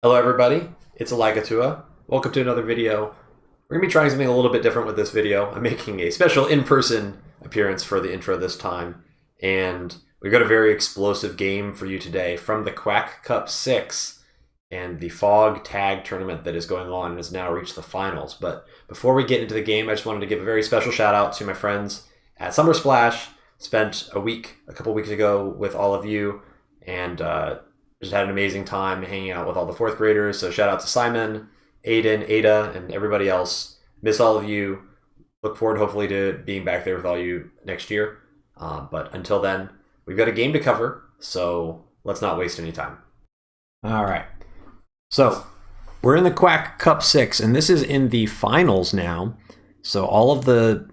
Hello everybody, it's Elagatua. Welcome to another video. We're going to be trying something a little bit different with this video. I'm making a special in-person appearance for the intro this time, and we've got a very explosive game for you today from the Quack Cup 6 and the Fog Tag tournament that is going on and has now reached the finals. But before we get into the game, I just wanted to give a very special shout out to my friends at Summer Splash. Spent a couple weeks ago with all of you, and just had an amazing time hanging out with all the fourth graders. So shout out to Simon, Aiden, Ada, and everybody else. Miss all of you. Look forward hopefully to being back there with all you next year. But until then, we've got a game to cover, so let's not waste any time. All right. So we're in the Quack Cup 6, and this is in the finals now. So all of the,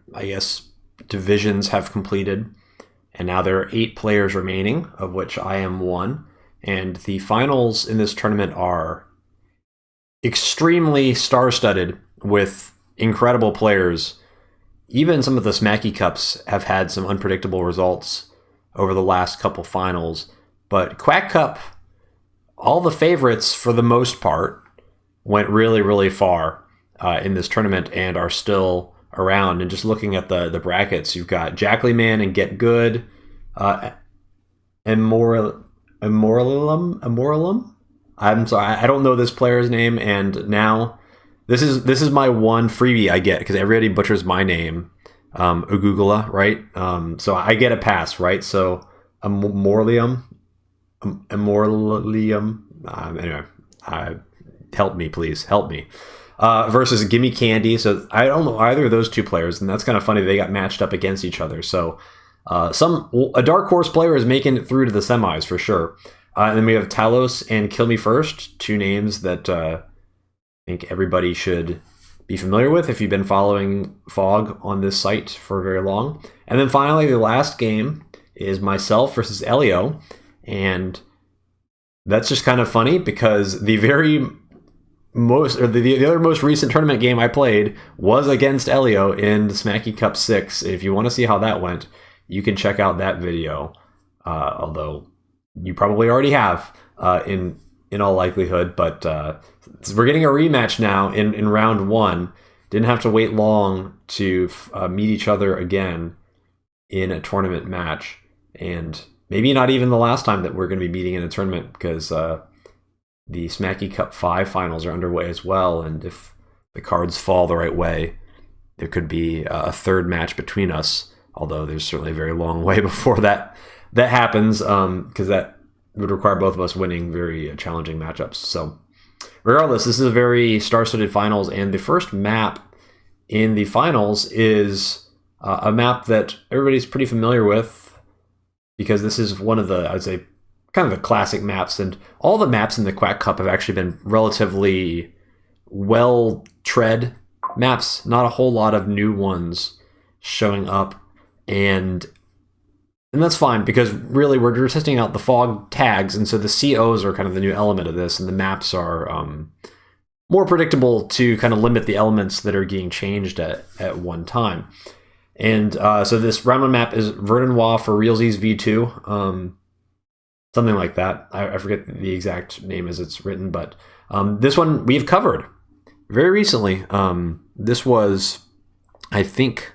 divisions have completed, and now there are 8 players remaining, of which I am one. And the finals in this tournament are extremely star-studded with incredible players. Even some of the Smacky Cups have had some unpredictable results over the last couple finals. But Quack Cup, all the favorites for the most part, went really, really far in this tournament and are still around. And just looking at the brackets, you've got Jackley Man and Get Good, Immoralum? I'm sorry, I don't know this player's name, and now this is my one freebie I get because everybody butchers my name, Ugugula, right? So I get a pass, right? So Immoralium. Anyway, help me, please, help me. Versus Gimme Candy. So I don't know either of those two players, and that's kind of funny. They got matched up against each other. So a dark horse player is making it through to the semis for sure. And then we have Talos and Kill Me First, two names that I think everybody should be familiar with if you've been following Fog on this site for very long. And then finally, the last game is myself versus Elio, and that's just kind of funny because the other most recent tournament game I played was against Elio in the Smacky Cup 6. If you want to see how that went, you can check out that video, although you probably already have in all likelihood. But we're getting a rematch now in round 1. Didn't have to wait long to meet each other again in a tournament match. And maybe not even the last time that we're going to be meeting in a tournament because the Smacky Cup 5 finals are underway as well. And if the cards fall the right way, there could be a third match between us. Although there's certainly a very long way before that happens, because that would require both of us winning very challenging matchups. So regardless, this is a very star-studded finals, and the first map in the finals is a map that everybody's pretty familiar with, because this is one of the, I'd say, kind of the classic maps, and all the maps in the Quack Cup have actually been relatively well-tread maps, not a whole lot of new ones showing up. And that's fine because really we're testing out the fog tags, and so the COs are kind of the new element of this, and the maps are more predictable to kind of limit the elements that are getting changed at one time. And so this round 1 map is Verdenois for Realsies V2, something like that. I forget the exact name as it's written, but this one we've covered very recently. This was, I think,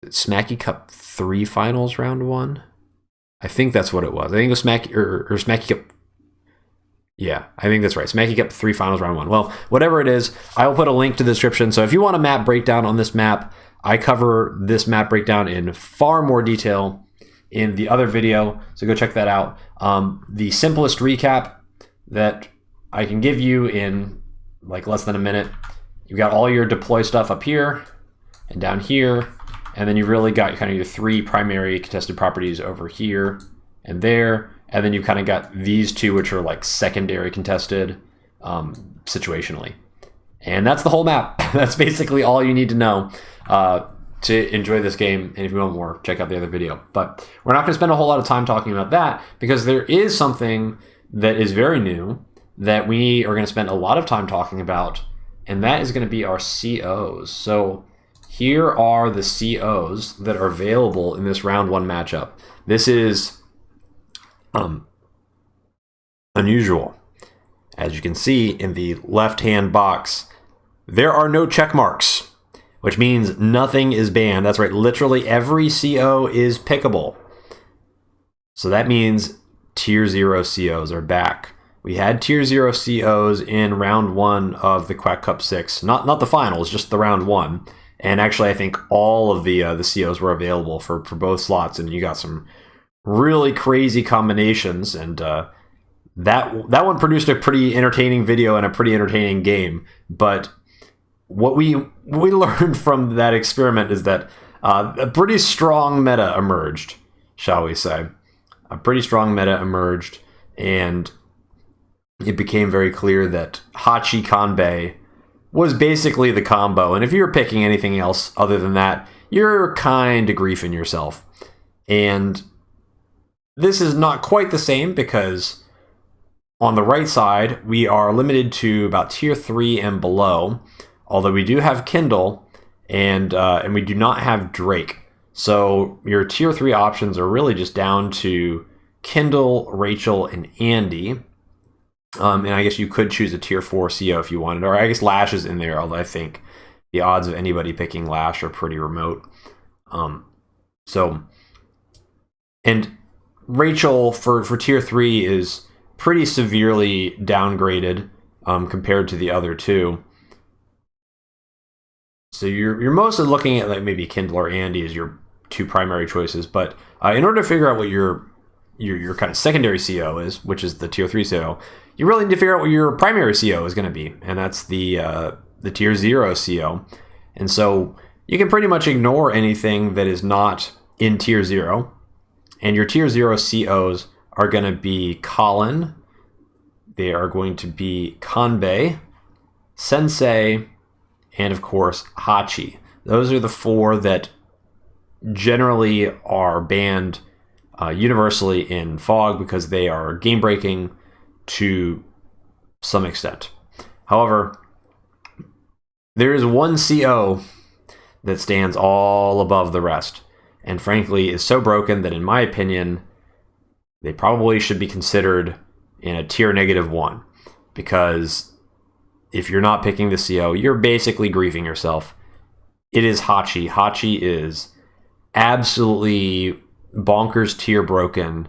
Smacky Cup 3 finals round 1. I think that's what it was. I think it was Smacky Cup. Yeah, I think that's right. Smacky Cup 3 finals round 1. Well, whatever it is, I will put a link to the description. So if you want a map breakdown on this map, I cover this map breakdown in far more detail in the other video. So go check that out. The simplest recap that I can give you in like less than a minute. You've got all your deploy stuff up here and down here. And then you really got kind of your 3 primary contested properties over here and there. And then you kind of got these 2, which are like secondary contested situationally. And that's the whole map. That's basically all you need to know to enjoy this game. And if you want more, check out the other video. But we're not going to spend a whole lot of time talking about that because there is something that is very new that we are going to spend a lot of time talking about. And that is going to be our COs. So here are the COs that are available in this round 1 matchup. This is unusual. As you can see in the left-hand box, there are no check marks, which means nothing is banned. That's right, literally every CO is pickable. So that means Tier 0 COs are back. We had Tier 0 COs in round 1 of the Quack Cup 6. Not the finals, just the round 1. And actually, I think all of the COs were available for both slots, and you got some really crazy combinations. And that one produced a pretty entertaining video and a pretty entertaining game. But what we learned from that experiment is that a pretty strong meta emerged, shall we say. A pretty strong meta emerged, and it became very clear that Hachi Kanbei was basically the combo. And if you're picking anything else other than that, you're kind of griefing yourself. And this is not quite the same because on the right side, we are limited to about Tier 3 and below, although we do have Kindle and we do not have Drake. So your Tier 3 options are really just down to Kindle, Rachel, and Andy. And I guess you could choose a Tier 4 CO if you wanted, or I guess Lash is in there, although I think the odds of anybody picking Lash are pretty remote. And Rachel for Tier 3 is pretty severely downgraded compared to the other two. So you're mostly looking at like maybe Kindle or Andy as your two primary choices, but in order to figure out what your kind of secondary CO is, which is the Tier 3 CO, you really need to figure out what your primary CO is going to be, and that's the Tier 0 CO. And so you can pretty much ignore anything that is not in Tier 0, and your Tier 0 COs are going to be Colin, they are going to be Kanbei, Sensei, and of course Hachi. Those are the 4 that generally are banned universally in Fog because they are game breaking to some extent. However, there is one CO that stands all above the rest, and frankly is so broken that in my opinion they probably should be considered in a Tier -1, because if you're not picking the CO, you're basically grieving yourself. It is Hachi. Hachi is absolutely bonkers tier broken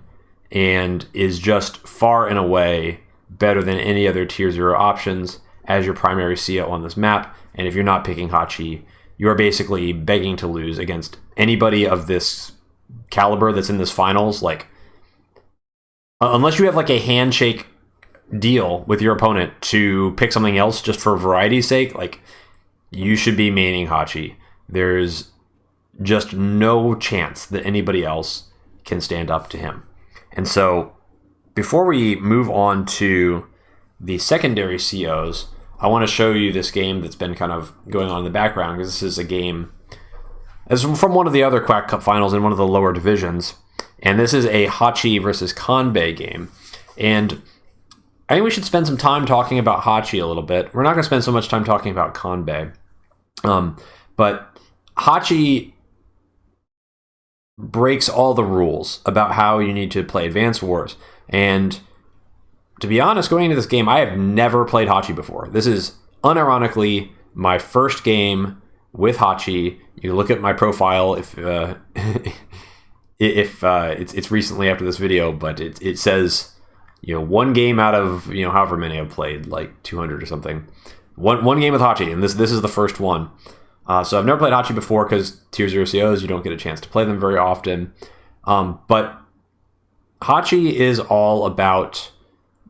and is just far and away better than any other Tier 0 options as your primary CO on this map. And if you're not picking Hachi, you are basically begging to lose against anybody of this caliber that's in this finals. Like, unless you have like a handshake deal with your opponent to pick something else just for variety's sake, like, you should be maining Hachi. There's just no chance that anybody else can stand up to him. And so before we move on to the secondary COs, I want to show you this game that's been kind of going on in the background, because this is a game as from one of the other Quack Cup finals in one of the lower divisions. And this is a Hachi versus Kanbei game. And I think we should spend some time talking about Hachi a little bit. We're not going to spend so much time talking about Kanbei. But Hachi breaks all the rules about how you need to play Advance Wars. And to be honest, going into this game, I have never played Hachi before. This is unironically my first game with Hachi. You look at my profile if it's recently after this video, but it says, one game out of however many I've played, like 200 or something. One game with Hachi, and this is the first one. So I've never played Hachi before because Tier 0 COs, you don't get a chance to play them very often. But Hachi is all about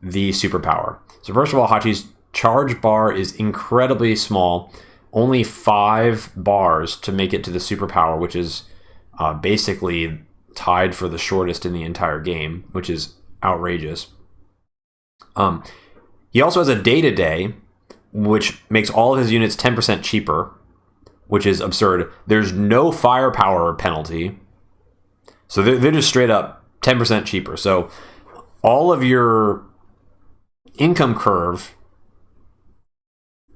the superpower. So first of all, Hachi's charge bar is incredibly small. Only 5 bars to make it to the superpower, which is basically tied for the shortest in the entire game, which is outrageous. He also has a day-to-day, which makes all of his units 10% cheaper, which is absurd. There's no firepower penalty. So they're just straight up 10% cheaper. So all of your income curve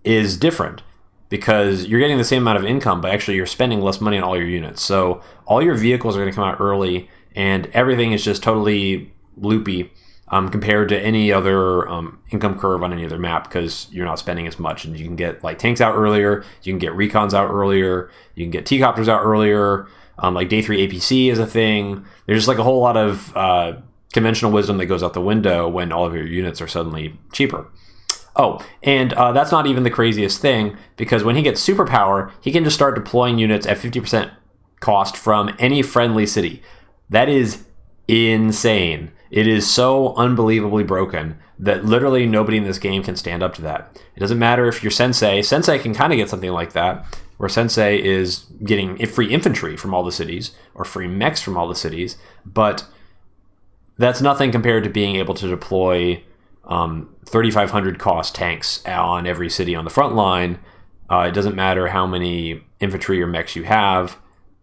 is different because you're getting the same amount of income, but actually you're spending less money on all your units. So all your vehicles are going to come out early, and everything is just totally loopy. compared to any other income curve on any other map, because you're not spending as much, and you can get like tanks out earlier, you can get recons out earlier, you can get T-copters out earlier. Like day 3 APC is a thing. There's just like a whole lot of conventional wisdom that goes out the window when all of your units are suddenly cheaper. Oh, and that's not even the craziest thing, because when he gets superpower, he can just start deploying units at 50% cost from any friendly city. That is insane. It is so unbelievably broken that literally nobody in this game can stand up to that. It doesn't matter if you're Sensei. Sensei can kind of get something like that, where Sensei is getting free infantry from all the cities, or free mechs from all the cities, but that's nothing compared to being able to deploy 3,500 cost tanks on every city on the front line. It doesn't matter how many infantry or mechs you have,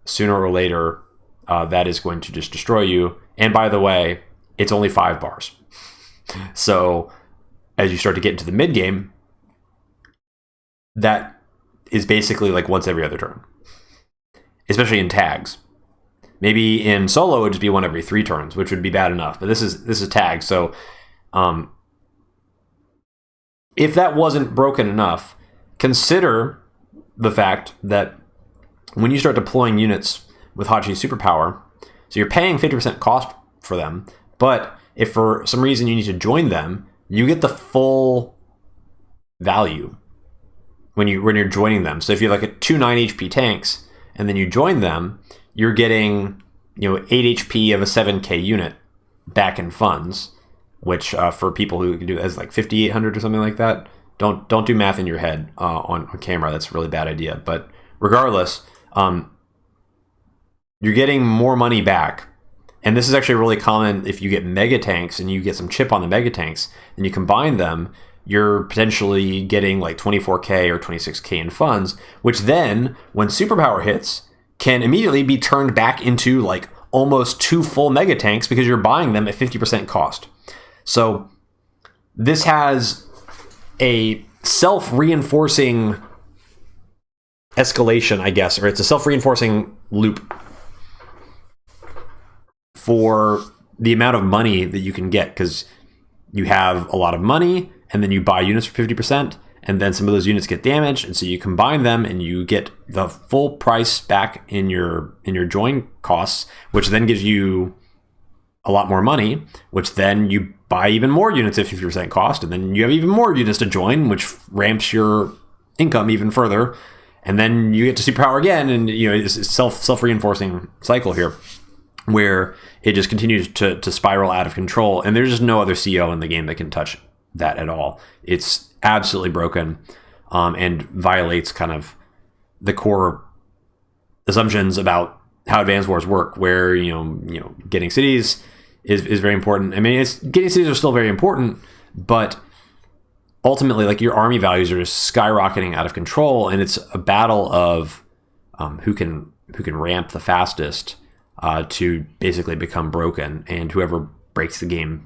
sooner or later, that is going to just destroy you. And by the way, it's only 5 bars. So as you start to get into the mid game, that is basically like once every other turn, especially in tags. Maybe in solo it would just be one every 3 turns, which would be bad enough. But this is tags. So if that wasn't broken enough, consider the fact that when you start deploying units with Hachi's superpower, so you're paying 50% cost for them, but if for some reason you need to join them, you get the full value when you're joining them. So if you have like 2 9 HP tanks and then you join them, you're getting 8 HP of a 7k unit back in funds, which for people who can do that is like 5,800 or something like that. Don't do math in your head on camera. That's a really bad idea. But regardless, you're getting more money back. And this is actually really common if you get mega tanks and you get some chip on the mega tanks and you combine them, you're potentially getting like 24k or 26k in funds, which then when superpower hits can immediately be turned back into like almost 2 full mega tanks because you're buying them at 50% cost. So this has a self-reinforcing escalation, I guess, or it's a self-reinforcing loop for the amount of money that you can get, because you have a lot of money and then you buy units for 50%, and then some of those units get damaged, and so you combine them and you get the full price back in your join costs, which then gives you a lot more money, which then you buy even more units at 50% cost, and then you have even more units to join, which ramps your income even further, and then you get to superpower again, and it's a self-reinforcing cycle here, where it just continues to spiral out of control, and there's just no other CO in the game that can touch that at all. It's absolutely broken, and violates kind of the core assumptions about how advanced wars work, where getting cities is very important. I mean, getting cities are still very important, but ultimately, like, your army values are just skyrocketing out of control, and it's a battle of who can ramp the fastest to basically become broken, and whoever breaks the game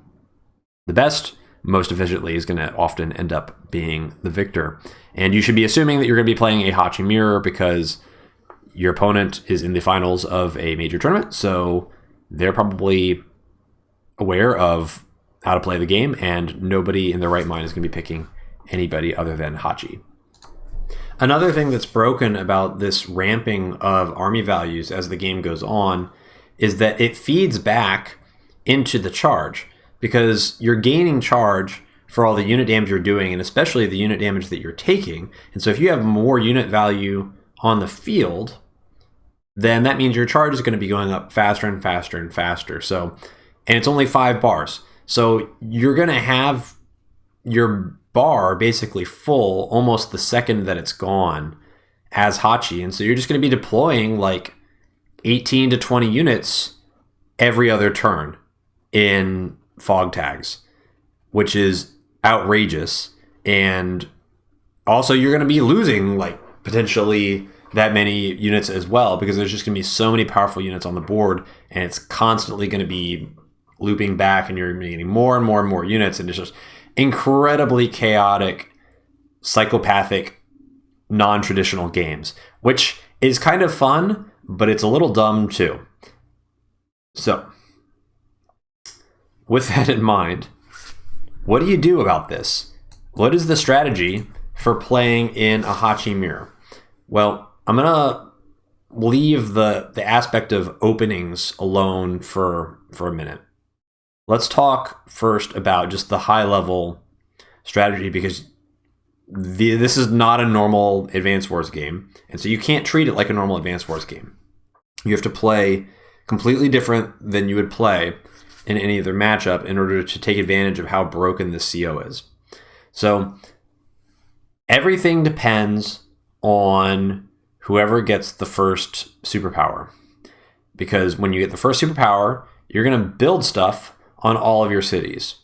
the best, most efficiently, is going to often end up being the victor. And you should be assuming that you're going to be playing a Hachi mirror because your opponent is in the finals of a major tournament, so they're probably aware of how to play the game, and nobody in their right mind is going to be picking anybody other than Hachi. Another thing that's broken about this ramping of army values as the game goes on is that it feeds back into the charge, because you're gaining charge for all the unit damage you're doing, and especially the unit damage that you're taking. And so if you have more unit value on the field, then that means your charge is going to be going up faster and faster and faster. So, and it's only 5 bars. So you're going to have your bar basically full almost the second that it's gone as Hachi. And so you're just going to be deploying like 18 to 20 units every other turn in fog tags, which is outrageous. And also you're going to be losing like potentially that many units as well, because there's just going to be so many powerful units on the board, and it's constantly going to be looping back, and you're getting more and more and more units, and it's just incredibly chaotic, psychopathic, non-traditional games, which is kind of fun, but it's a little dumb too. So with that in mind, what do you do about this? What is the strategy for playing in a Hachi mirror? Well, I'm going to leave the aspect of openings alone for a minute. Let's talk first about just the high level strategy, because this is not a normal Advance Wars game, and so you can't treat it like a normal Advance Wars game. You have to play completely different than you would play in any other matchup in order to take advantage of how broken this CO is. So everything depends on whoever gets the first superpower, because when you get the first superpower, you're going to build stuff on all of your cities,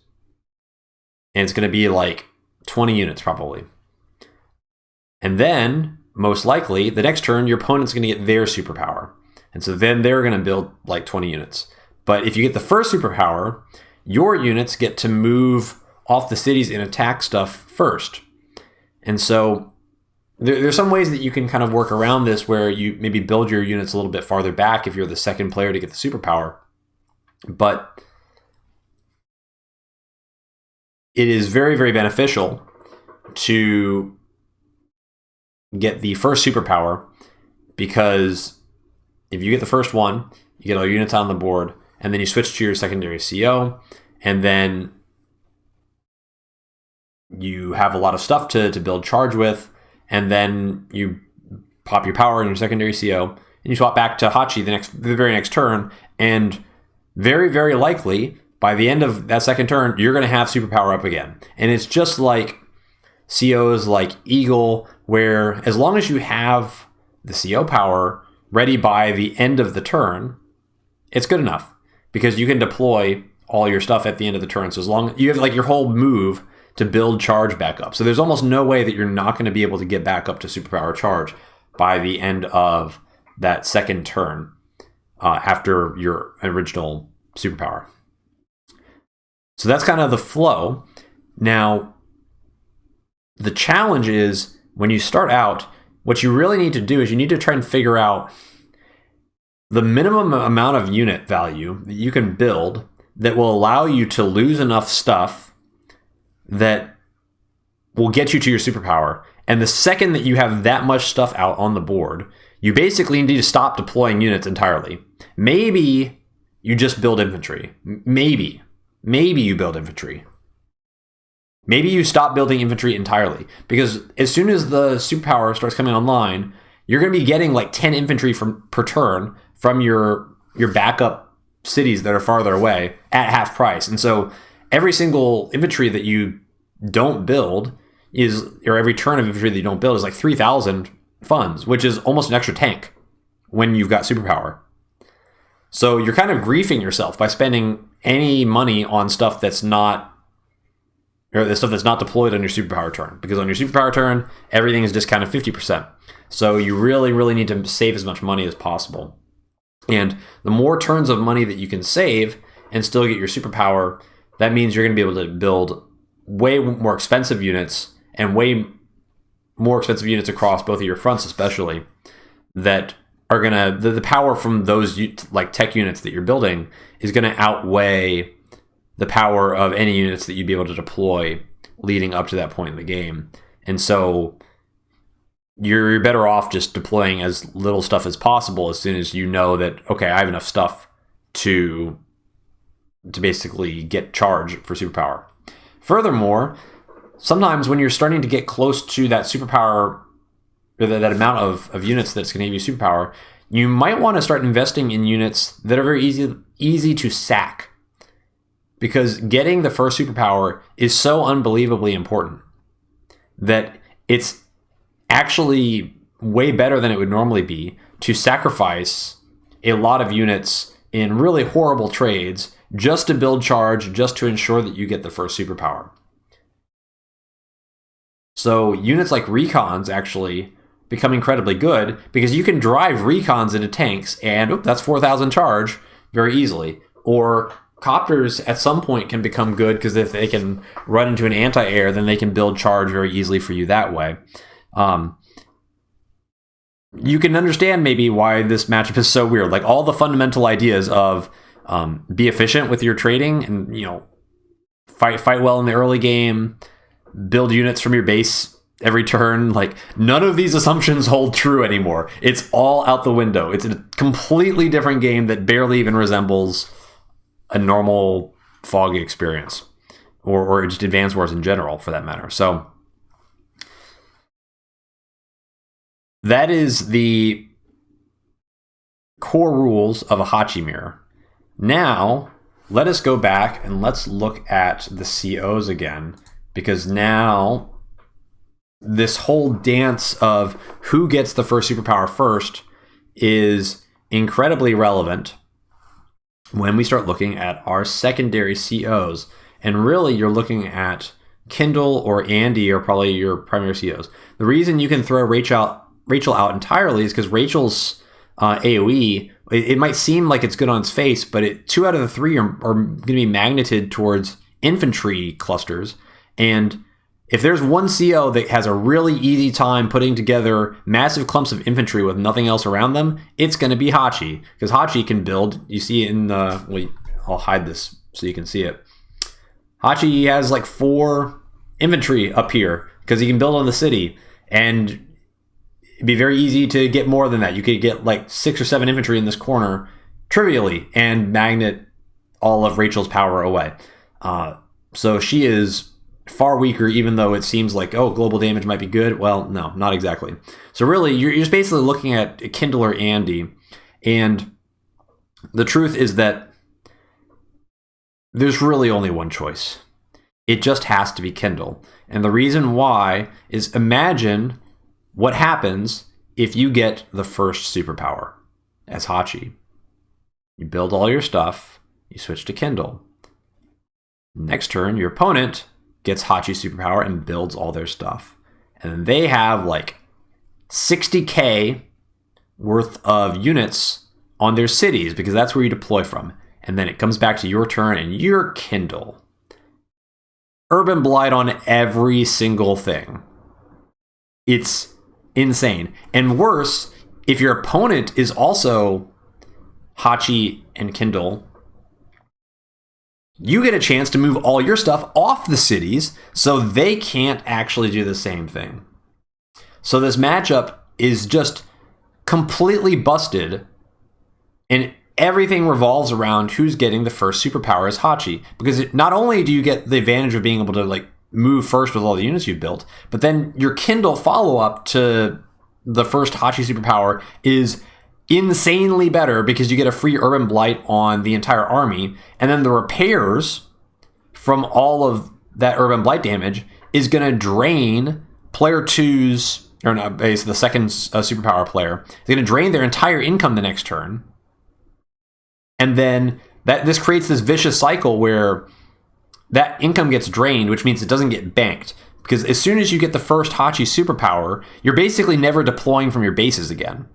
and it's going to be like 20 units probably. And then, most likely, the next turn, your opponent's going to get their superpower. And so then they're going to build like 20 units. But if you get the first superpower, your units get to move off the cities and attack stuff first. And so there's some ways that you can kind of work around this, where you maybe build your units a little bit farther back if you're the second player to get the superpower. But it is very, very beneficial to get the first superpower, because if you get the first one, you get all your units on the board, and then you switch to your secondary CO, and then you have a lot of stuff to build charge with, and then you pop your power in your secondary CO, and you swap back to Hachi the very next turn, and very, very likely by the end of that second turn, you're going to have superpower up again. And it's just like COs like Eagle, where as long as you have the CO power ready by the end of the turn, it's good enough, because you can deploy all your stuff at the end of the turn. So as long as you have like your whole move to build charge back up. So there's almost no way that you're not going to be able to get back up to superpower charge by the end of that second turn after your original superpower. So that's kind of the flow. Now, the challenge is when you start out, what you really need to do is you need to try and figure out the minimum amount of unit value that you can build that will allow you to lose enough stuff that will get you to your superpower. And the second that you have that much stuff out on the board, you basically need to stop deploying units entirely. Maybe you just build infantry. Maybe you build infantry. Maybe you stop building infantry entirely, because as soon as the superpower starts coming online, you're going to be getting like 10 infantry per turn from your backup cities that are farther away at half price. And so every single infantry that you don't build or every turn of infantry that you don't build is like 3,000 funds, which is almost an extra tank when you've got superpower. So you're kind of griefing yourself by spending any money on stuff that's not, or the stuff that's not deployed on your superpower turn, because on your superpower turn, everything is discounted 50%. So you really, really need to save as much money as possible. And the more turns of money that you can save and still get your superpower, that means you're going to be able to build way more expensive units, and way more expensive units across both of your fronts, especially, that are going to, the power from those like tech units that you're building is going to outweigh the power of any units that you'd be able to deploy leading up to that point in the game. And so you're better off just deploying as little stuff as possible as soon as you know that, okay, I have enough stuff to basically get charge for superpower. Furthermore, sometimes when you're starting to get close to that superpower, or that amount of units that's going to give you superpower, you might want to start investing in units that are very easy to sack, because getting the first superpower is so unbelievably important that it's actually way better than it would normally be to sacrifice a lot of units in really horrible trades just to build charge, just to ensure that you get the first superpower. So units like recons actually become incredibly good, because you can drive recons into tanks and that's 4,000 charge very easily. Or copters at some point can become good, because if they can run into an anti-air, then they can build charge very easily for you that way. You can understand maybe why this matchup is so weird. Like all the fundamental ideas of Be efficient with your trading, and fight well in the early game. Build units from your base every turn. Like, none of these assumptions hold true anymore. It's all out the window. It's a completely different game that barely even resembles a normal Fog experience, or just Advance Wars in general, for that matter. So that is the core rules of a Hachi mirror. Now, let us go back and let's look at the COs again, because now this whole dance of who gets the first superpower first is incredibly relevant when we start looking at our secondary COs. And really, you're looking at Kindle or Andy are probably your primary COs. The reason you can throw Rachel out entirely is because Rachel's AoE, it might seem like it's good on its face, but 2 out of the 3 are going to be magneted towards infantry clusters. And if there's one CO that has a really easy time putting together massive clumps of infantry with nothing else around them, it's going to be Hachi. Because Hachi can build, you see it in the, well, I'll hide this so you can see it. Hachi has like 4 infantry up here because he can build on the city. And it'd be very easy to get more than that. You could get like 6 or 7 infantry in this corner trivially and magnet all of Rachel's power away. So she is far weaker, even though it seems like, oh, global damage might be good. Well, no, not exactly. So really, you're just basically looking at Kindle or Andy. And the truth is that there's really only one choice. It just has to be Kindle. And the reason why is, imagine what happens if you get the first superpower as Hachi. You build all your stuff, you switch to Kindle. Next turn, your opponent gets Hachi superpower and builds all their stuff. And then they have like 60k worth of units on their cities, because that's where you deploy from. And then it comes back to your turn and your Kindle. Urban Blight on every single thing. It's insane. And worse, if your opponent is also Hachi and Kindle, you get a chance to move all your stuff off the cities so they can't actually do the same thing. So this matchup is just completely busted, and everything revolves around who's getting the first superpower as Hachi. Because not only do you get the advantage of being able to like move first with all the units you've built, but then your Kindle follow-up to the first Hachi superpower is insanely better because you get a free Urban Blight on the entire army, and then the repairs from all of that Urban Blight damage is going to drain player 2's, or not, the second superpower player. It's going to drain their entire income the next turn. And then this creates this vicious cycle where that income gets drained, which means it doesn't get banked. Because as soon as you get the first Hachi superpower, you're basically never deploying from your bases again.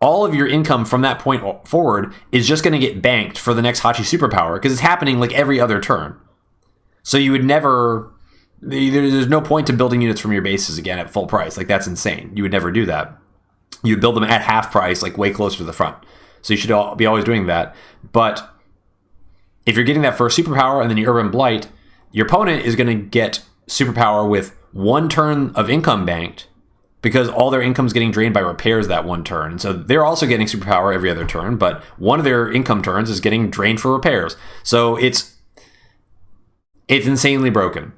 All of your income from that point forward is just going to get banked for the next Hachi superpower, because it's happening like every other turn. So you would never... There's no point to building units from your bases again at full price. Like, that's insane. You would never do that. You would build them at half price, like way closer to the front. So you should be always doing that. But if you're getting that first superpower and then your Urban Blight, your opponent is going to get superpower with 1 turn of income banked, because all their income is getting drained by repairs that 1 turn. And so they're also getting superpower every other turn, but one of their income turns is getting drained for repairs. So it's insanely broken.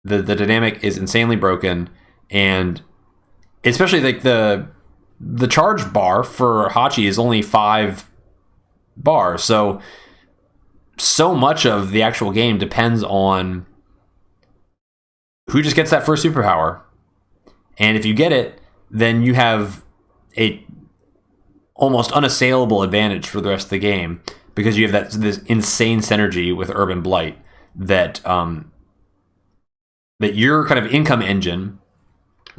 The dynamic is insanely broken, and especially like the charge bar for Hachi is only 5 bars. So much of the actual game depends on who just gets that first superpower. And if you get it, then you have a almost unassailable advantage for the rest of the game, because you have this insane synergy with Urban Blight that that your kind of income engine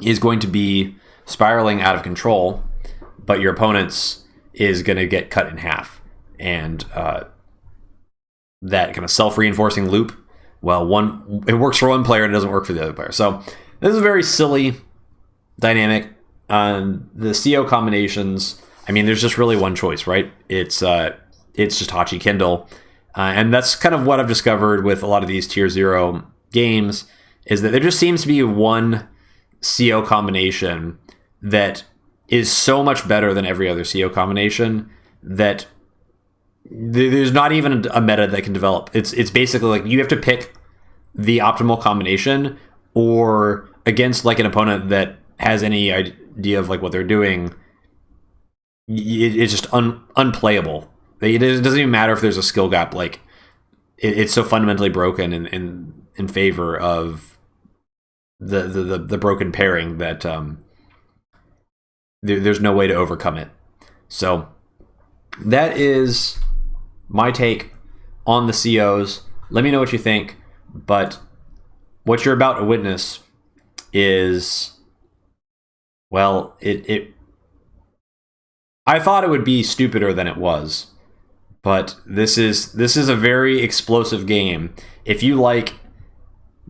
is going to be spiraling out of control, but your opponent's is going to get cut in half. And that kind of self-reinforcing loop, well, it works for one player and it doesn't work for the other player. So this is a very silly dynamic. The CO combinations I mean, there's just really one choice, right? It's just Hachi Kindle. And that's kind of what I've discovered with a lot of these tier 0 games, is that there just seems to be one CO combination that is so much better than every other CO combination that there's not even a meta that can develop. It's basically like you have to pick the optimal combination, or against like an opponent that has any idea of like what they're doing, it's just unplayable. It doesn't even matter if there's a skill gap. Like it's so fundamentally broken in favor of the broken pairing that there's no way to overcome it. So that is my take on the COs. Let me know what you think. But what you're about to witness is, well, I thought it would be stupider than it was. But this is a very explosive game. If you like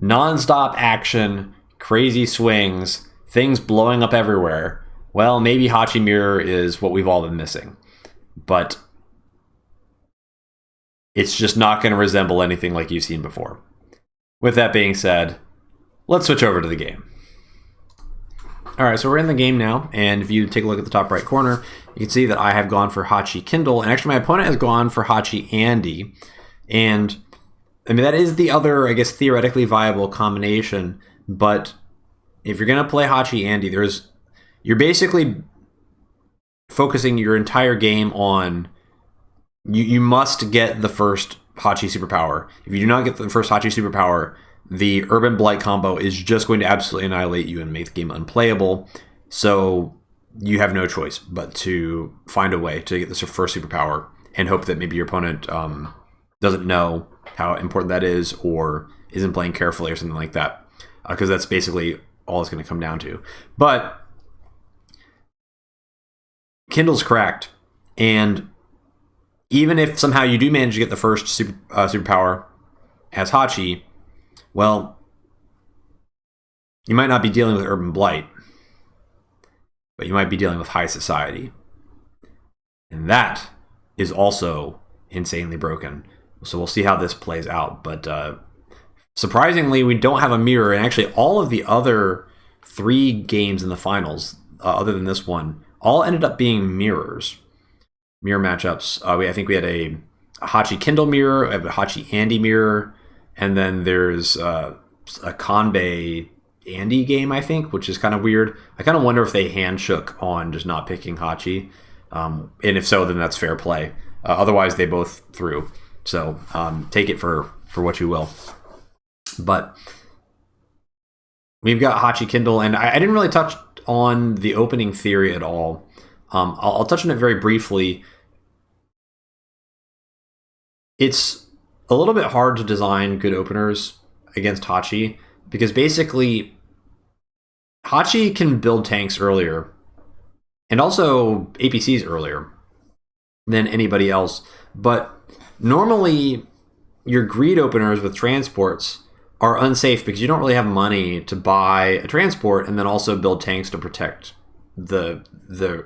non-stop action, crazy swings, things blowing up everywhere, well, maybe Hachi Mirror is what we've all been missing. But it's just not going to resemble anything like you've seen before. With that being said, let's switch over to the game. All right, so we're in the game now, and if you take a look at the top right corner, you can see that I have gone for Hachi Kindle, and actually my opponent has gone for Hachi Andy. And I mean, that is the other, I guess, theoretically viable combination, but if you're going to play Hachi Andy, you're basically focusing your entire game on you must get the first Hachi superpower. If you do not get the first Hachi superpower, the Urban Blight combo is just going to absolutely annihilate you and make the game unplayable. So you have no choice but to find a way to get this first superpower and hope that maybe your opponent doesn't know how important that is, or isn't playing carefully, or something like that. Because that's basically all it's going to come down to. But Kindle's cracked, and even if somehow you do manage to get the first superpower as Hachi, well, you might not be dealing with Urban Blight, but you might be dealing with high society. And that is also insanely broken. So we'll see how this plays out. But surprisingly, we don't have a mirror. And actually, all of the other 3 games in the finals, other than this one, all ended up being mirrors. Mirror matchups. I think we had a Hachi Kindle mirror, a Hachi Andy mirror, and then there's a Kanbei Andy game, I think, which is kind of weird. I kind of wonder if they hand shook on just not picking Hachi. And if so, then that's fair play. Otherwise, they both threw. So take it for what you will. But we've got Hachi Kindle, and I didn't really touch on the opening theory at all. I'll touch on it very briefly. It's a little bit hard to design good openers against Hachi, because basically Hachi can build tanks earlier, and also APCs earlier than anybody else. But normally your greed openers with transports are unsafe because you don't really have money to buy a transport and then also build tanks to protect the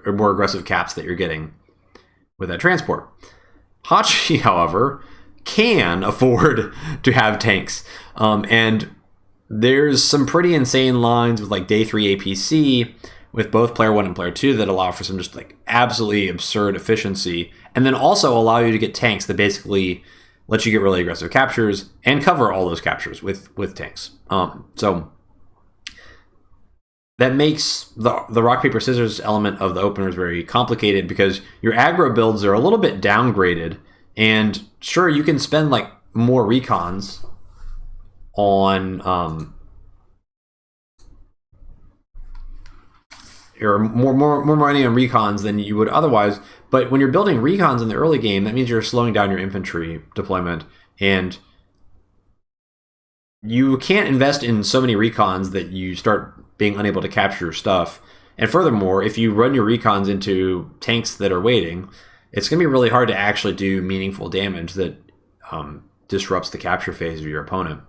more aggressive caps that you're getting with that transport. Hachi, however, can afford to have tanks. And there's some pretty insane lines with like day 3 APC with both player 1 and player 2 that allow for some just like absolutely absurd efficiency, and then also allow you to get tanks that basically let you get really aggressive captures and cover all those captures with tanks. So that makes the rock, paper, scissors element of the openers very complicated, because your aggro builds are a little bit downgraded. And sure, you can spend like more recons on or more money on recons than you would otherwise. But when you're building recons in the early game, that means you're slowing down your infantry deployment, and you can't invest in so many recons that you start being unable to capture your stuff. And furthermore, if you run your recons into tanks that are waiting, it's going to be really hard to actually do meaningful damage that disrupts the capture phase of your opponent.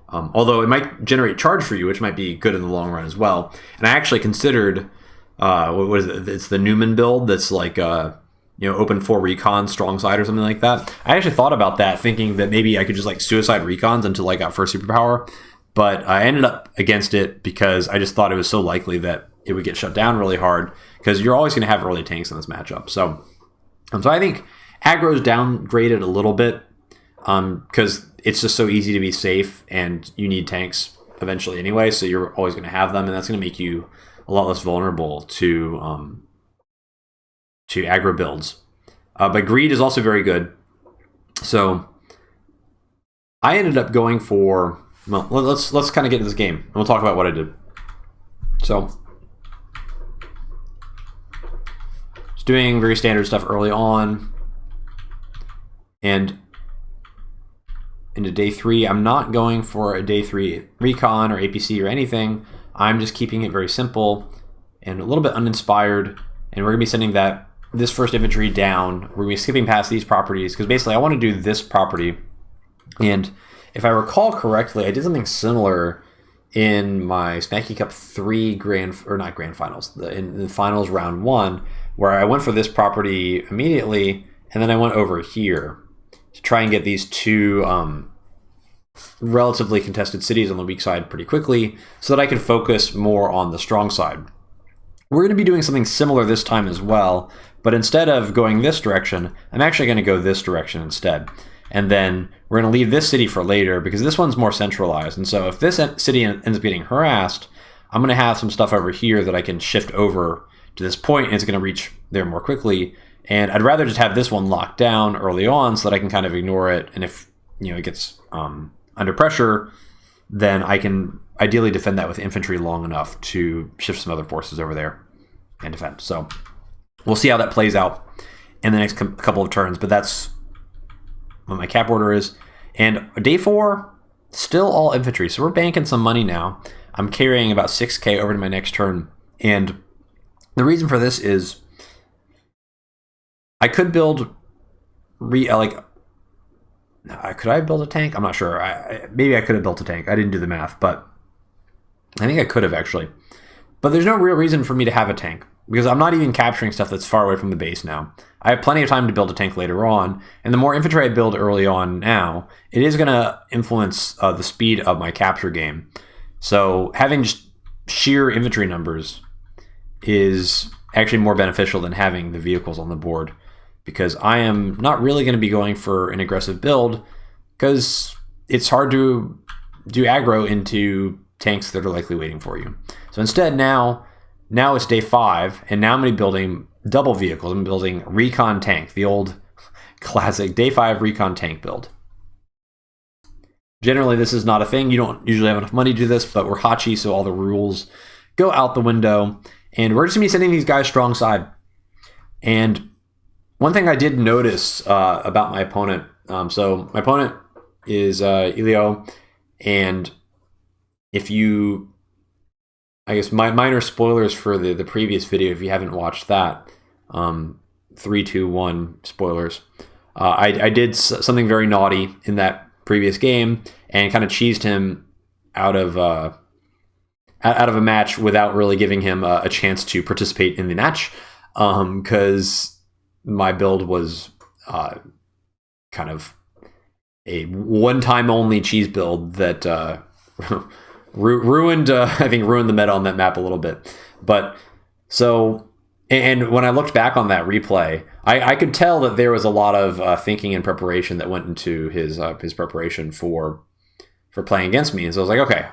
Although it might generate charge for you, which might be good in the long run as well. And I actually considered what is it? It's the Newman build that's like open 4 recon, strong side or something like that. I actually thought about that, thinking that maybe I could just like suicide recons until I got first superpower, but I ended up against it because I just thought it was so likely that it would get shut down really hard, because you're always going to have early tanks in this matchup. So I think aggro's downgraded a little bit because it's just so easy to be safe, and you need tanks eventually anyway, so you're always going to have them, and that's going to make you a lot less vulnerable to aggro builds. But greed is also very good. So I ended up going for, well, let's kind of get into this game, and we'll talk about what I did. So just doing very standard stuff early on, and into day 3, I'm not going for a day 3 recon or APC or anything. I'm just keeping it very simple and a little bit uninspired, and we're gonna be sending this first infantry down. We're gonna be skipping past these properties because basically I want to do this property. And if I recall correctly, I did something similar in my Smacky Cup 3 not grand finals, in the finals round 1, where I went for this property immediately, and then I went over here to try and get these 2 relatively contested cities on the weak side pretty quickly, so that I can focus more on the strong side. We're going to be doing something similar this time as well, but instead of going this direction, I'm actually going to go this direction instead. And then we're going to leave this city for later, because this one's more centralized. And so if this city ends up getting harassed, I'm going to have some stuff over here that I can shift over to this point, and it's going to reach there more quickly. And I'd rather just have this one locked down early on so that I can kind of ignore it. And if it gets under pressure, then I can ideally defend that with infantry long enough to shift some other forces over there and defend. So we'll see how that plays out in the next couple of turns, but that's what my cap order is. And day 4, still all infantry. So we're banking some money now. I'm carrying about 6K over to my next turn. And the reason for this is I could build could I build a tank? I'm not sure. Maybe I could have built a tank. I didn't do the math, but I think I could have actually. But there's no real reason for me to have a tank, because I'm not even capturing stuff that's far away from the base now. I have plenty of time to build a tank later on, and the more infantry I build early on now, it is going to influence the speed of my capture game. So having just sheer infantry numbers is actually more beneficial than having the vehicles on the board, because I am not really going to be going for an aggressive build, because it's hard to do aggro into tanks that are likely waiting for you. So instead, now it's day 5, and now I'm going to be building double vehicles. I'm building recon tank, the old classic day 5 recon tank build. Generally, this is not a thing. You don't usually have enough money to do this, but we're Hachi, so all the rules go out the window, and we're just going to be sending these guys strong side. And one thing I did notice about my opponent, so my opponent is Elio, and if you, I guess minor spoilers for the previous video if you haven't watched that, 3, 2, 1 spoilers. I did something very naughty in that previous game and kind of cheesed him out of a match without really giving him a chance to participate in the match, because my build was kind of a one-time only cheese build that ruined the meta on that map a little bit. But so, and when I looked back on that replay, I could tell that there was a lot of thinking and preparation that went into his preparation for playing against me. And so I was like, okay,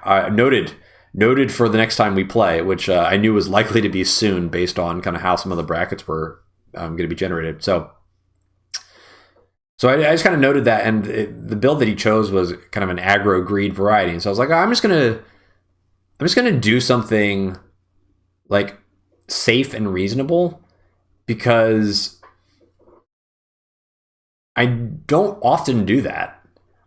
noted for the next time we play, which I knew was likely to be soon based on kind of how some of the brackets were going to be generated. So I just kind of noted that, and the build that he chose was kind of an aggro greed variety. And so I was like, I'm just gonna do something like safe and reasonable, because I don't often do that.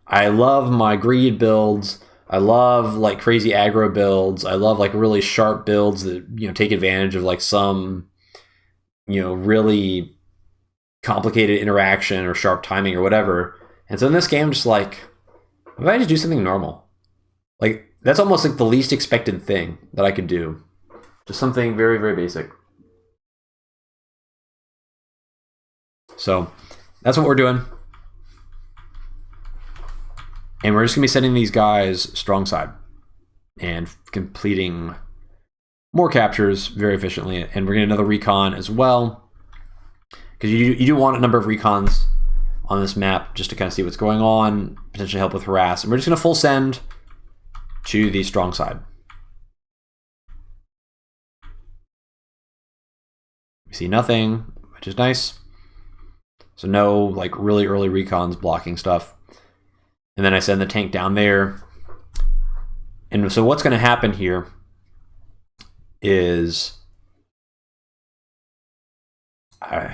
I love my greed builds. I love like crazy aggro builds. I love like really sharp builds that take advantage of like some really complicated interaction or sharp timing or whatever. And so in this game, I'm just like, if I just do something normal, like that's almost like the least expected thing that I could do. Just something very, very basic. So that's what we're doing. And we're just going to be sending these guys strong side and completing more captures very efficiently. And we're going to get another recon as well, because you do want a number of recons on this map just to kind of see what's going on, potentially help with harass. And we're just going to full send to the strong side. We see nothing, which is nice. So no like really early recons blocking stuff. And then I send the tank down there. And so what's going to happen here is I'm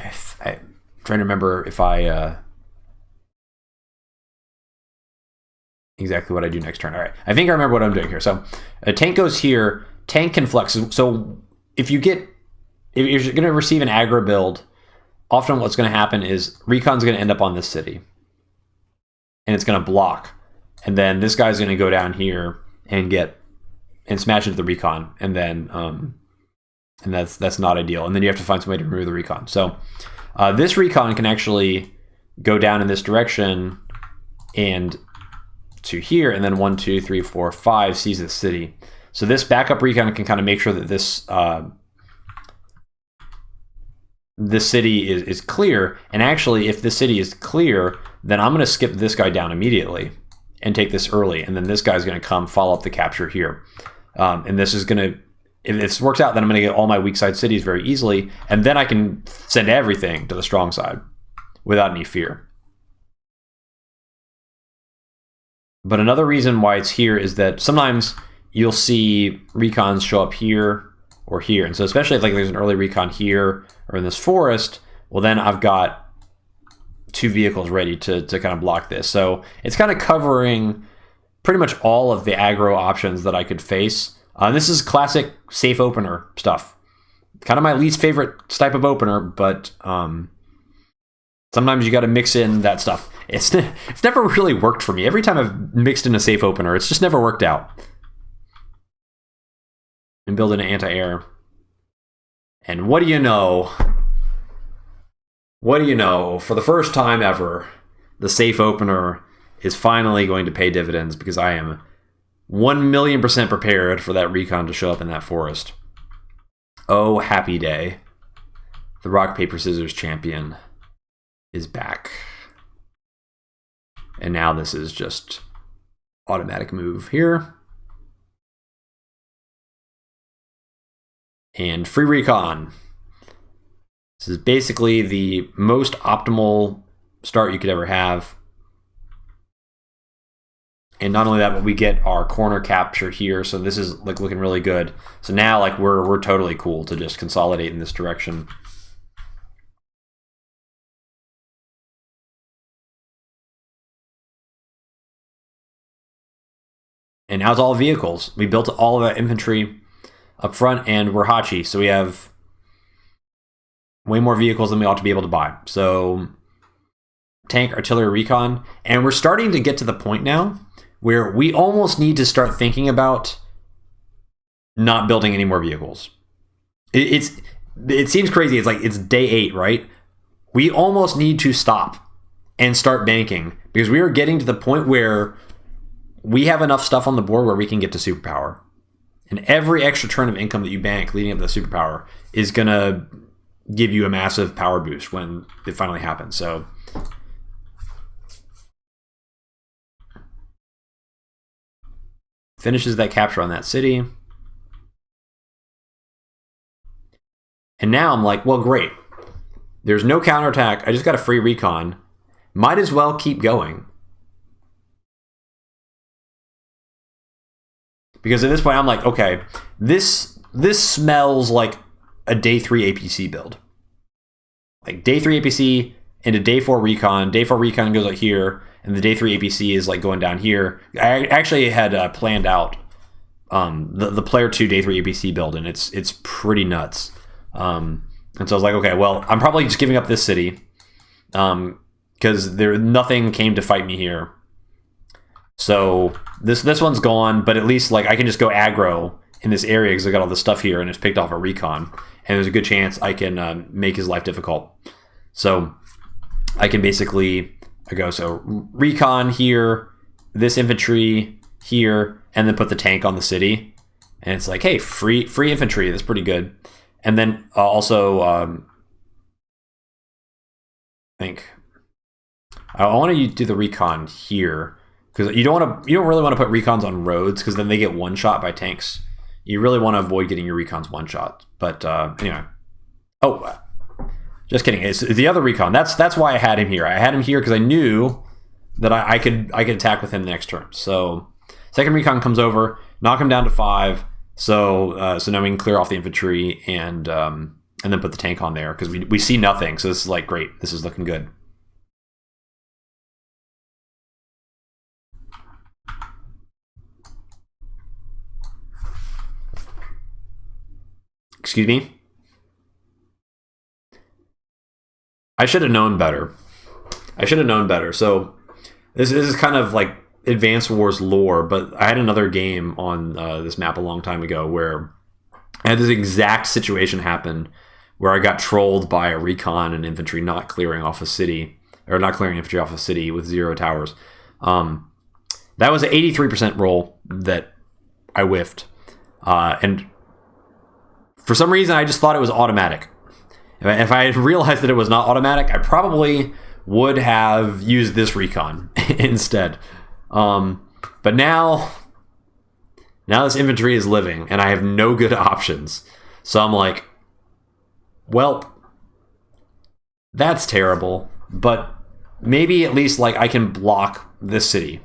trying to remember if I exactly what I do next turn. All right, I think I remember what I'm doing here. So a tank goes here. Tank can flex. So if you're going to receive an aggro build, often what's going to happen is recon's going to end up on this city, and it's going to block, and then this guy's going to go down here and smash into the recon, and then and that's not ideal. And then you have to find some way to remove the recon. So this recon can actually go down in this direction and to here, and then 1, 2, 3, 4, 5 sees the city. So this backup recon can kind of make sure that this this city is clear. And actually, if this city is clear, then I'm going to skip this guy down immediately and take this early, and then this guy's going to come follow up the capture here. And this is going to, if this works out, then I'm going to get all my weak side cities very easily, and then I can send everything to the strong side without any fear. But another reason why it's here is that sometimes you'll see recons show up here or here. And so especially if like there's an early recon here or in this forest, well then I've got 2 vehicles ready to kind of block this. So it's kind of covering pretty much all of the aggro options that I could face. This is classic safe opener stuff. Kind of my least favorite type of opener, but sometimes you got to mix in that stuff. It's never really worked for me. Every time I've mixed in a safe opener, it's just never worked out. And build in an anti-air. And what do you know? What do you know? For the first time ever, the safe opener is finally going to pay dividends, because I am 1,000,000% prepared for that recon to show up in that forest. Oh, happy day. The rock, paper, scissors champion is back. And now this is just automatic move here. And free recon. This is basically the most optimal start you could ever have. And not only that, but we get our corner capture here. So this is like looking really good. So now like we're totally cool to just consolidate in this direction. And now it's all vehicles. We built all of that infantry up front, and we're Hachi, so we have way more vehicles than we ought to be able to buy. So tank, artillery, recon, and we're starting to get to the point now where we almost need to start thinking about not building any more vehicles. It seems crazy. It's like it's day 8, right? We almost need to stop and start banking, because we are getting to the point where we have enough stuff on the board where we can get to superpower. And every extra turn of income that you bank leading up to the superpower is going to give you a massive power boost when it finally happens. So finishes that capture on that city. And now I'm like, well, great. There's no counterattack. I just got a free recon. Might as well keep going. Because at this point, I'm like, okay, this smells like a day 3 APC build. Like day 3 APC into day 4 recon. Day 4 recon goes like here, and the day 3 APC is like going down here. I actually had planned out the player 2 day 3 APC build, and it's pretty nuts. And so I was like, okay, well, I'm probably just giving up this city because nothing came to fight me here. So this one's gone, but at least like I can just go aggro in this area because I got all this stuff here and it's picked off a recon, and there's a good chance I can make his life difficult. So I can basically, I go, so recon here, this infantry here, and then put the tank on the city. And it's like, hey, free infantry. That's pretty good. And then also, I think I want to do the recon here because you don't really want to put recons on roads because then they get one shot by tanks. You really want to avoid getting your recons one shot. But anyway, just kidding. It's the other recon. That's why I had him here. I had him here because I knew that I could attack with him the next turn. So second recon comes over, knock him down to 5. So now we can clear off the infantry and then put the tank on there because we see nothing. So this is like great. This is looking good. Excuse me. I should have known better. So this is kind of like Advanced Wars lore, but I had another game on this map a long time ago where I had this exact situation happen where I got trolled by a recon and infantry not clearing off a city, or not clearing infantry off a city with 0 towers. That was an 83% roll that I whiffed. And for some reason, I just thought it was automatic. If I had realized that it was not automatic, I probably would have used this recon instead. But now this infantry is living, and I have no good options. So I'm like, well, that's terrible. But maybe at least like I can block this city.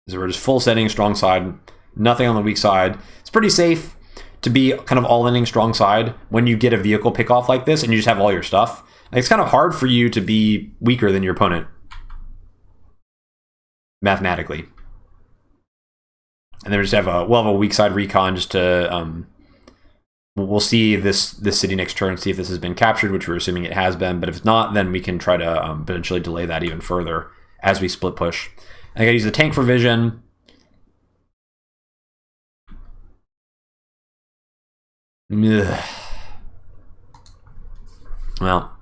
So we're just full setting, strong side, nothing on the weak side. It's pretty safe to be kind of all-inning strong side when you get a vehicle pick off like this and you just have all your stuff. Like, it's kind of hard for you to be weaker than your opponent mathematically. And then we'll have a weak side recon just to we'll see this city next turn, see if this has been captured, which we're assuming it has been. But if it's not, then we can try to potentially delay that even further as we split push. I gotta use the tank for vision. Ugh. Well,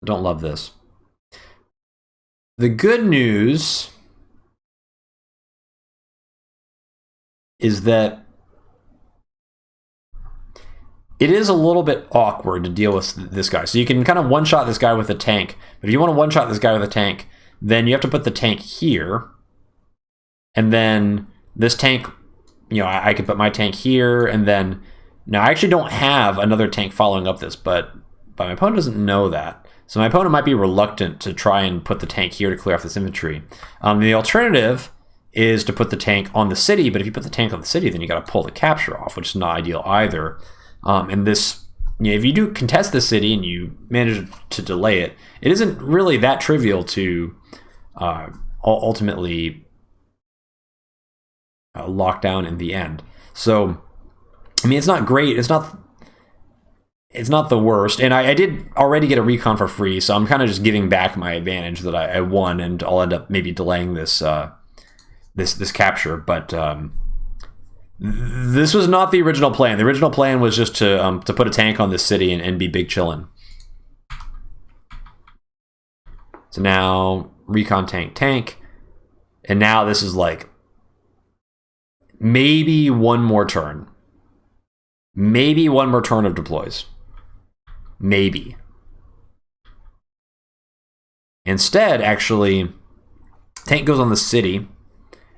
I don't love this. The good news is that it is a little bit awkward to deal with this guy. So you can kind of one-shot this guy with a tank. But if you want to one-shot this guy with a tank, then you have to put the tank here. And then this tank, I could put my tank here. And then, now I actually don't have another tank following up this, but my opponent doesn't know that. So my opponent might be reluctant to try and put the tank here to clear off this infantry. The alternative is to put the tank on the city, but if you put the tank on the city, then you got to pull the capture off, which is not ideal either. And this, if you do contest the city and you manage to delay it, it isn't really that trivial to ultimately lock down in the end. So, I mean, it's not great. It's not the worst. And I did already get a recon for free, so I'm kind of just giving back my advantage that I won, and I'll end up maybe delaying this this capture. But this was not the original plan. The original plan was just to put a tank on this city and be big chillin'. So now recon tank, and now this is like maybe one more turn. Maybe one more turn of deploys. Maybe. Instead, actually, tank goes on the city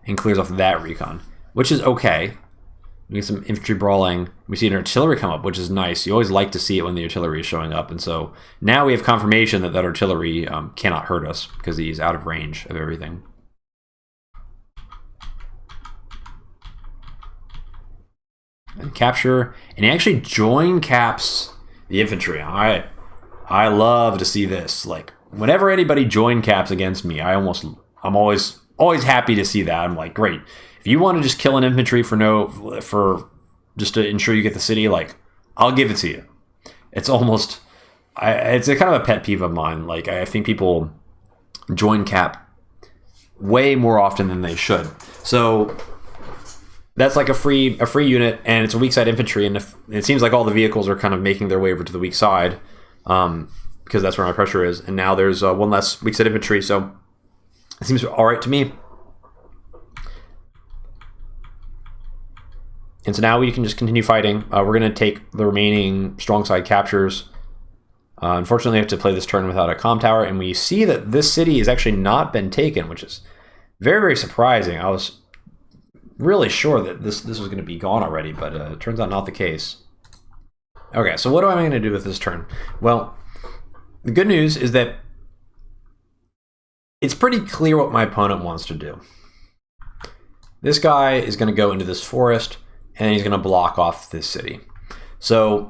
and clears off that recon, which is okay. We get some infantry brawling. We see an artillery come up, which is nice. You always like to see it when the artillery is showing up. And so now we have confirmation that artillery cannot hurt us because he's out of range of everything. And capture, and he actually join caps the infantry. I love to see this. Like, whenever anybody join caps against me, I'm always happy to see that. I'm like, great. If you want to just kill an infantry for just to ensure you get the city, like, I'll give it to you. It's almost, it's a kind of a pet peeve of mine. Like, I think people join cap way more often than they should. So that's like a free unit, and it's a weak side infantry, and it seems like all the vehicles are kind of making their way over to the weak side, because that's where my pressure is. And now there's one less weak side infantry, so it seems all right to me. And so now we can just continue fighting. We're going to take the remaining strong side captures. Unfortunately, I have to play this turn without a comm tower, and we see that this city has actually not been taken, which is very, very surprising. I was really sure that this was going to be gone already, but it turns out not the case. Okay, so what am I going to do with this turn? Well, the good news is that it's pretty clear what my opponent wants to do. This guy is going to go into this forest, and he's going to block off this city. So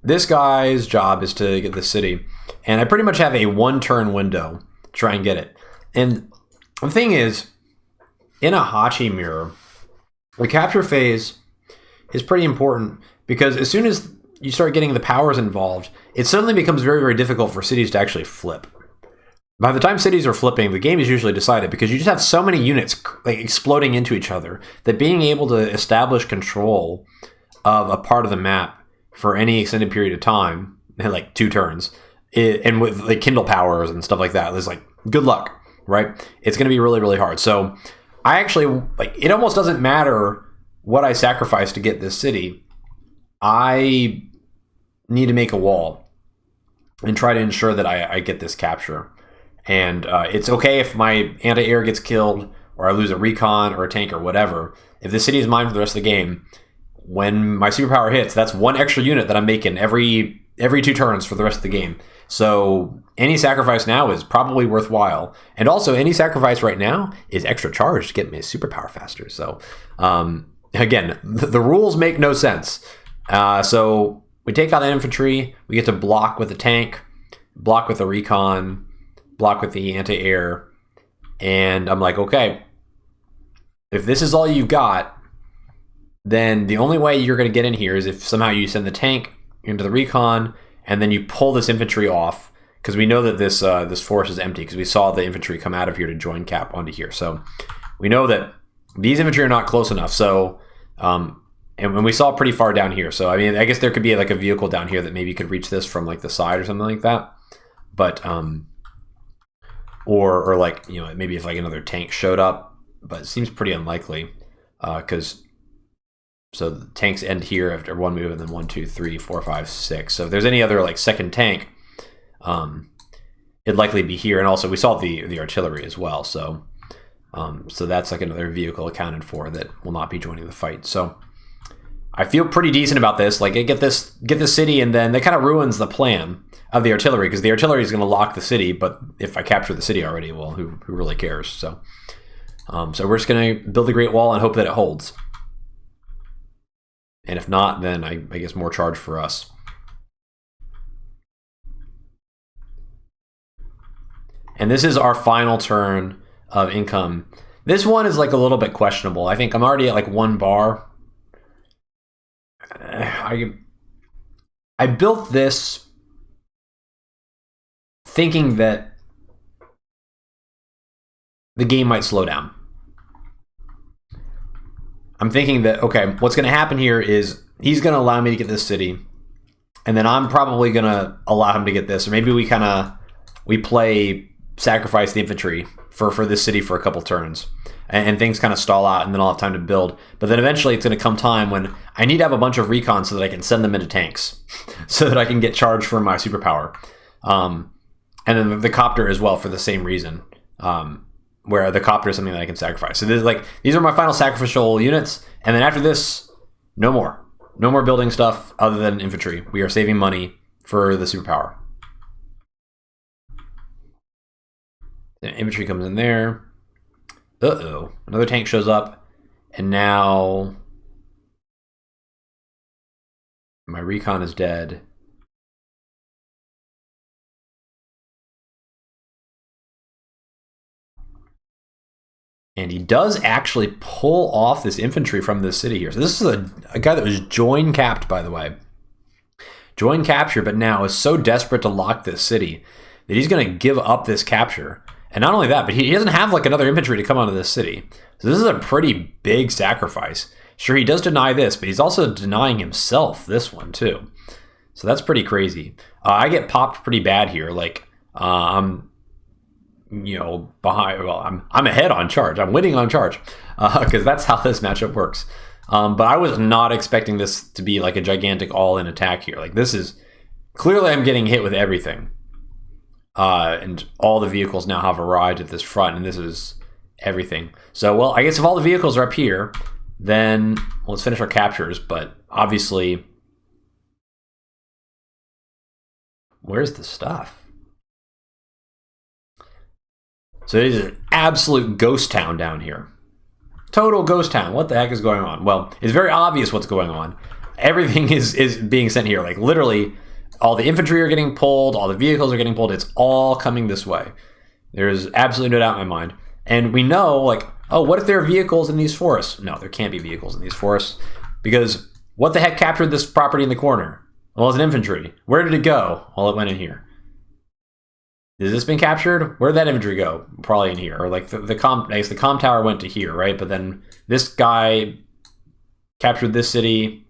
this guy's job is to get the city, and I pretty much have a one-turn window to try and get it. And the thing is, in a Hachi mirror, the capture phase is pretty important, because as soon as you start getting the powers involved, it suddenly becomes very, very difficult for cities to actually flip. By the time cities are flipping, the game is usually decided, because you just have so many units like exploding into each other that being able to establish control of a part of the map for any extended period of time, like 2 turns, and with like Kindle powers and stuff like that, is like good luck, right? It's going to be really, really hard. So I actually, like, it almost doesn't matter what I sacrifice to get this city. I need to make a wall and try to ensure that I get this capture. And it's okay if my anti-air gets killed, or I lose a recon or a tank or whatever. If the city is mine for the rest of the game, when my superpower hits, that's 1 extra unit that I'm making every 2 turns for the rest of the game. So any sacrifice now is probably worthwhile. And also, any sacrifice right now is extra charge to get me a superpower faster. So again, the rules make no sense. So we take out the infantry, we get to block with the tank, block with the recon, block with the anti-air, and I'm like, okay, if this is all you've got, then the only way you're going to get in here is if somehow you send the tank into the recon, and then you pull this infantry off, because we know that this forest is empty, because we saw the infantry come out of here to join cap onto here. So we know that these infantry are not close enough. So and we saw pretty far down here. So I mean, I guess there could be like a vehicle down here that maybe could reach this from like the side or something like that. But or like, you know, maybe if like another tank showed up, but it seems pretty unlikely, because so the tanks end here after 1 move, and then 1, 2, 3, 4, 5, 6. So if there's any other like second tank, it'd likely be here. And also we saw the artillery as well. So so that's like another vehicle accounted for that will not be joining the fight. So I feel pretty decent about this. Like, I get this city, and then that kind of ruins the plan of the artillery, because the artillery is going to lock the city. But if I capture the city already, well, who really cares? So so we're just going to build the Great Wall and hope that it holds. And if not, then I guess more charge for us. And this is our final turn of income. This one is like a little bit questionable. I think I'm already at like 1 bar. I built this thinking that the game might slow down. I'm thinking that, okay, what's going to happen here is he's going to allow me to get this city, and then I'm probably going to allow him to get this. Or maybe we play sacrifice the infantry for this city for a couple turns, and things kind of stall out, and then I'll have time to build. But then eventually it's going to come time when I need to have a bunch of recon so that I can send them into tanks, so that I can get charged for my superpower. And then the copter as well, for the same reason, where the copter is something that I can sacrifice. So these are my final sacrificial units, and then after this, no more building stuff other than infantry. We are saving money for the superpower. The infantry comes in there. Uh-oh. Another tank shows up. And now my recon is dead. And he does actually pull off this infantry from this city here. So this is a guy that was join capped, by the way. Join capture, but now is so desperate to lock this city that he's going to give up this capture. And not only that, but he doesn't have like another infantry to come onto this city. So this is a pretty big sacrifice. Sure, he does deny this, but he's also denying himself this one too. So that's pretty crazy. I get popped pretty bad here. Like, I'm, you know, behind. Well, I'm ahead on charge. I'm winning on charge because that's how this matchup works. But I was not expecting this to be like a gigantic all-in attack here. Like, this is clearly I'm getting hit with everything. And all the vehicles now have arrived at this front, and this is everything. So, well, I guess if all the vehicles are up here, then let's finish our captures. But obviously, where's the stuff? So it is an absolute ghost town down here. Total ghost town. What the heck is going on? Well, it's very obvious what's going on. Everything is being sent here. Like, literally, all the infantry are getting pulled. All the vehicles are getting pulled. It's all coming this way. There's absolutely no doubt in my mind. And we know, like, oh, what if there are vehicles in these forests? No, there can't be vehicles in these forests. Because what the heck captured this property in the corner? Well, it's an infantry. Where did it go? Well, it went in here. Has this been captured? Where did that infantry go? Probably in here. Or like I guess the comm tower went to here, right? But then this guy captured this city.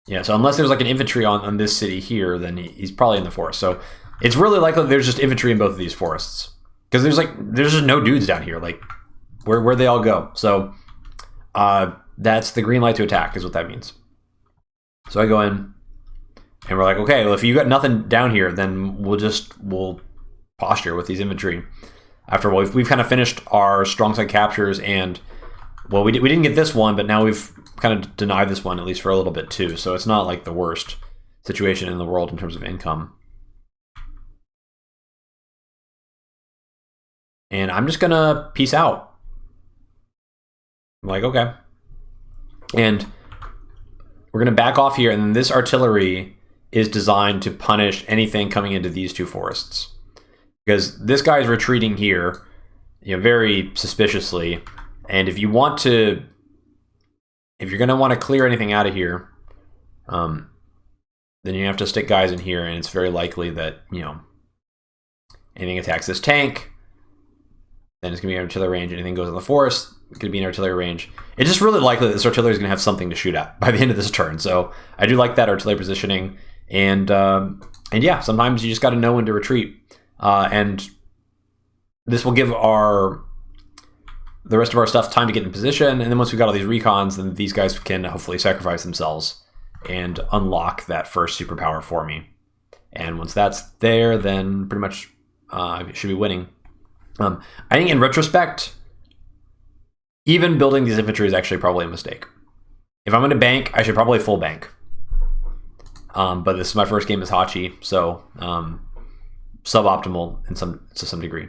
Yeah, so unless there's like an infantry on this city here, then he's probably in the forest. So it's really likely there's just infantry in both of these forests. Because there's just no dudes down here. Like, where'd they all go? So that's the green light to attack is what that means. So I go in and we're like, okay, well, if you got nothing down here, then we'll posture with these infantry. After we've kind of finished our strong side captures, and well, we didn't get this one, but now we've kind of denied this one, at least for a little bit too. So it's not like the worst situation in the world in terms of income. And I'm just gonna peace out. I'm like, okay. And we're gonna back off here, and then this artillery is designed to punish anything coming into these two forests. Because this guy is retreating here, you know, very suspiciously. And if you're going to want to clear anything out of here, then you have to stick guys in here, and it's very likely that, you know, anything attacks this tank, then it's going to be in artillery range. Anything goes in the forest, it's going to be in artillery range. It's just really likely that this artillery is going to have something to shoot at by the end of this turn. So I do like that artillery positioning. And yeah, sometimes you just got to know when to retreat. And this will give the rest of our stuff time to get in position. And then once we've got all these recons, then these guys can hopefully sacrifice themselves and unlock that first superpower for me. And once that's there, then pretty much should be winning. I think in retrospect, even building these infantry is actually probably a mistake. If I'm going to bank, I should probably full bank. But this is my first game as Hachi, so suboptimal to some degree.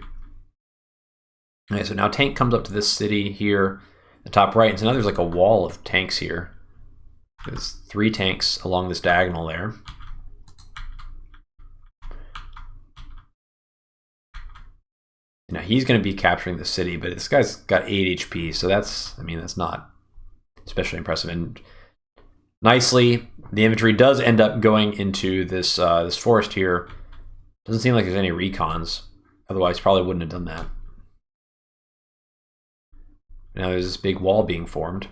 Okay, so now tank comes up to this city here, the top right, and so now there's like a wall of tanks here. There's 3 tanks along this diagonal there. Now he's going to be capturing the city, but this guy's got 8 HP, so that's not especially impressive. And nicely, the infantry does end up going into this this forest here. Doesn't seem like there's any recons. Otherwise, probably wouldn't have done that. Now there's this big wall being formed.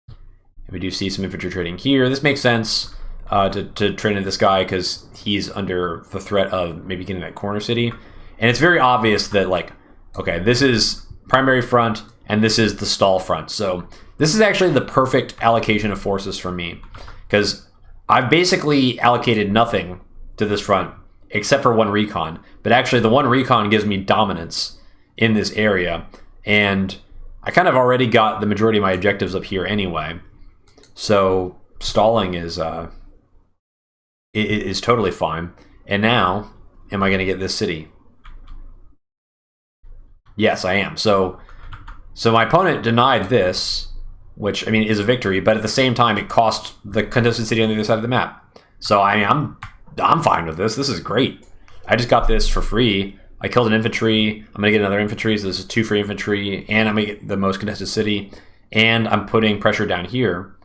And we do see some infantry trading here. This makes sense to train in this guy because he's under the threat of maybe getting that corner city. And it's very obvious that, like, okay, this is primary front and this is the stall front. So this is actually the perfect allocation of forces for me because I've basically allocated nothing to this front except for 1 recon. But actually the 1 recon gives me dominance in this area. And I kind of already got the majority of my objectives up here anyway. So stalling is totally fine. And now, am I going to get this city? Yes, I am. So my opponent denied this, which, I mean, is a victory, but at the same time, it cost the contested city on the other side of the map. So, I mean, I'm fine with this. This is great. I just got this for free. I killed an infantry. I'm going to get another infantry, so this is 2 free infantry, and I'm going to get the most contested city, and I'm putting pressure down here.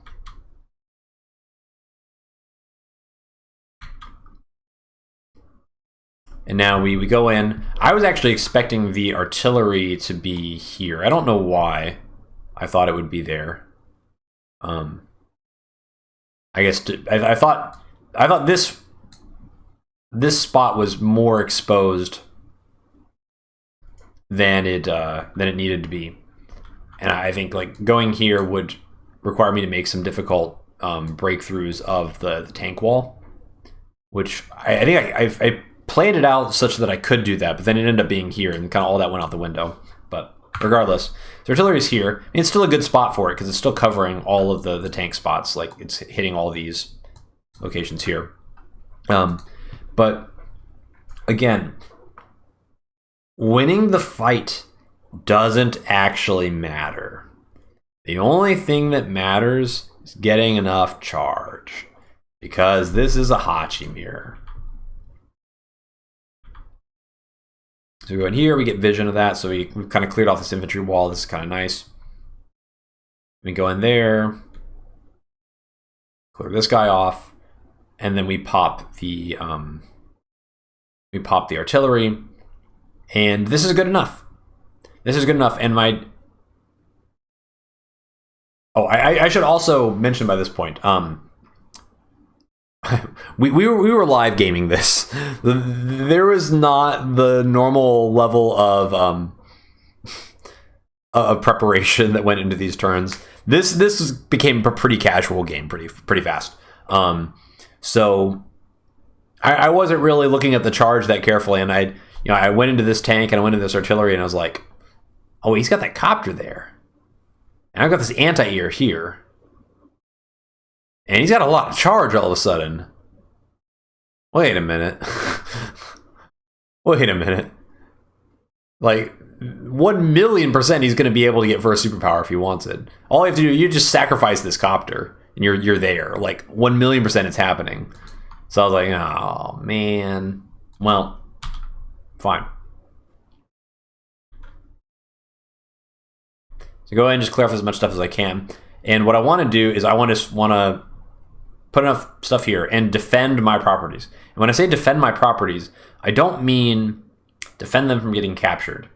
And now we go in. I was actually expecting the artillery to be here. I don't know why I thought it would be there. I guess I thought this spot was more exposed than it needed to be, and I think like going here would require me to make some difficult breakthroughs of the tank wall, which I think I planned it out such that I could do that, but then it ended up being here, and kind of all that went out the window. But regardless, the artillery is here. I mean, it's still a good spot for it because it's still covering all of the tank spots. Like it's hitting all these locations here. But again, winning the fight doesn't actually matter. The only thing that matters is getting enough charge, because this is a Hachi mirror. So we go in here, we get vision of that, so we've kind of cleared off this infantry wall. This is kind of nice. We go in there, clear this guy off, and then we pop the artillery, and this is good enough. This is good enough, and my... Oh, I should also mention by this point, we were live gaming this. There was not the normal level of preparation that went into these turns. This became a pretty casual game pretty fast. So I wasn't really looking at the charge that carefully, and I went into this tank and I went into this artillery, and I was like, oh, he's got that copter there, and I've got this anti-air here. And he's got a lot of charge all of a sudden. Wait a minute. Wait a minute. Like, 1,000,000% he's going to be able to get first superpower if he wants it. All you have to do, you just sacrifice this copter, and you're there. Like, 1,000,000% it's happening. So I was like, oh, man. Well, fine. So go ahead and just clear off as much stuff as I can. And what I want to do is I want to put enough stuff here and defend my properties. And when I say defend my properties, I don't mean defend them from getting captured.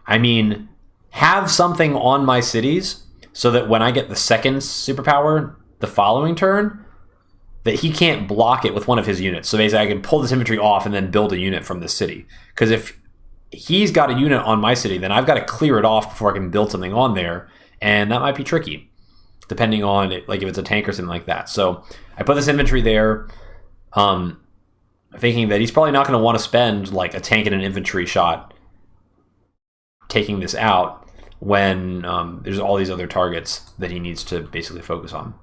I mean have something on my cities so that when I get the second superpower the following turn, that he can't block it with one of his units. So basically I can pull this infantry off and then build a unit from this city. Because if he's got a unit on my city, then I've got to clear it off before I can build something on there. And that might be tricky, depending on it, like if it's a tank or something like that. So I put this infantry there, thinking that he's probably not going to want to spend like a tank and an infantry shot taking this out when there's all these other targets that he needs to basically focus on.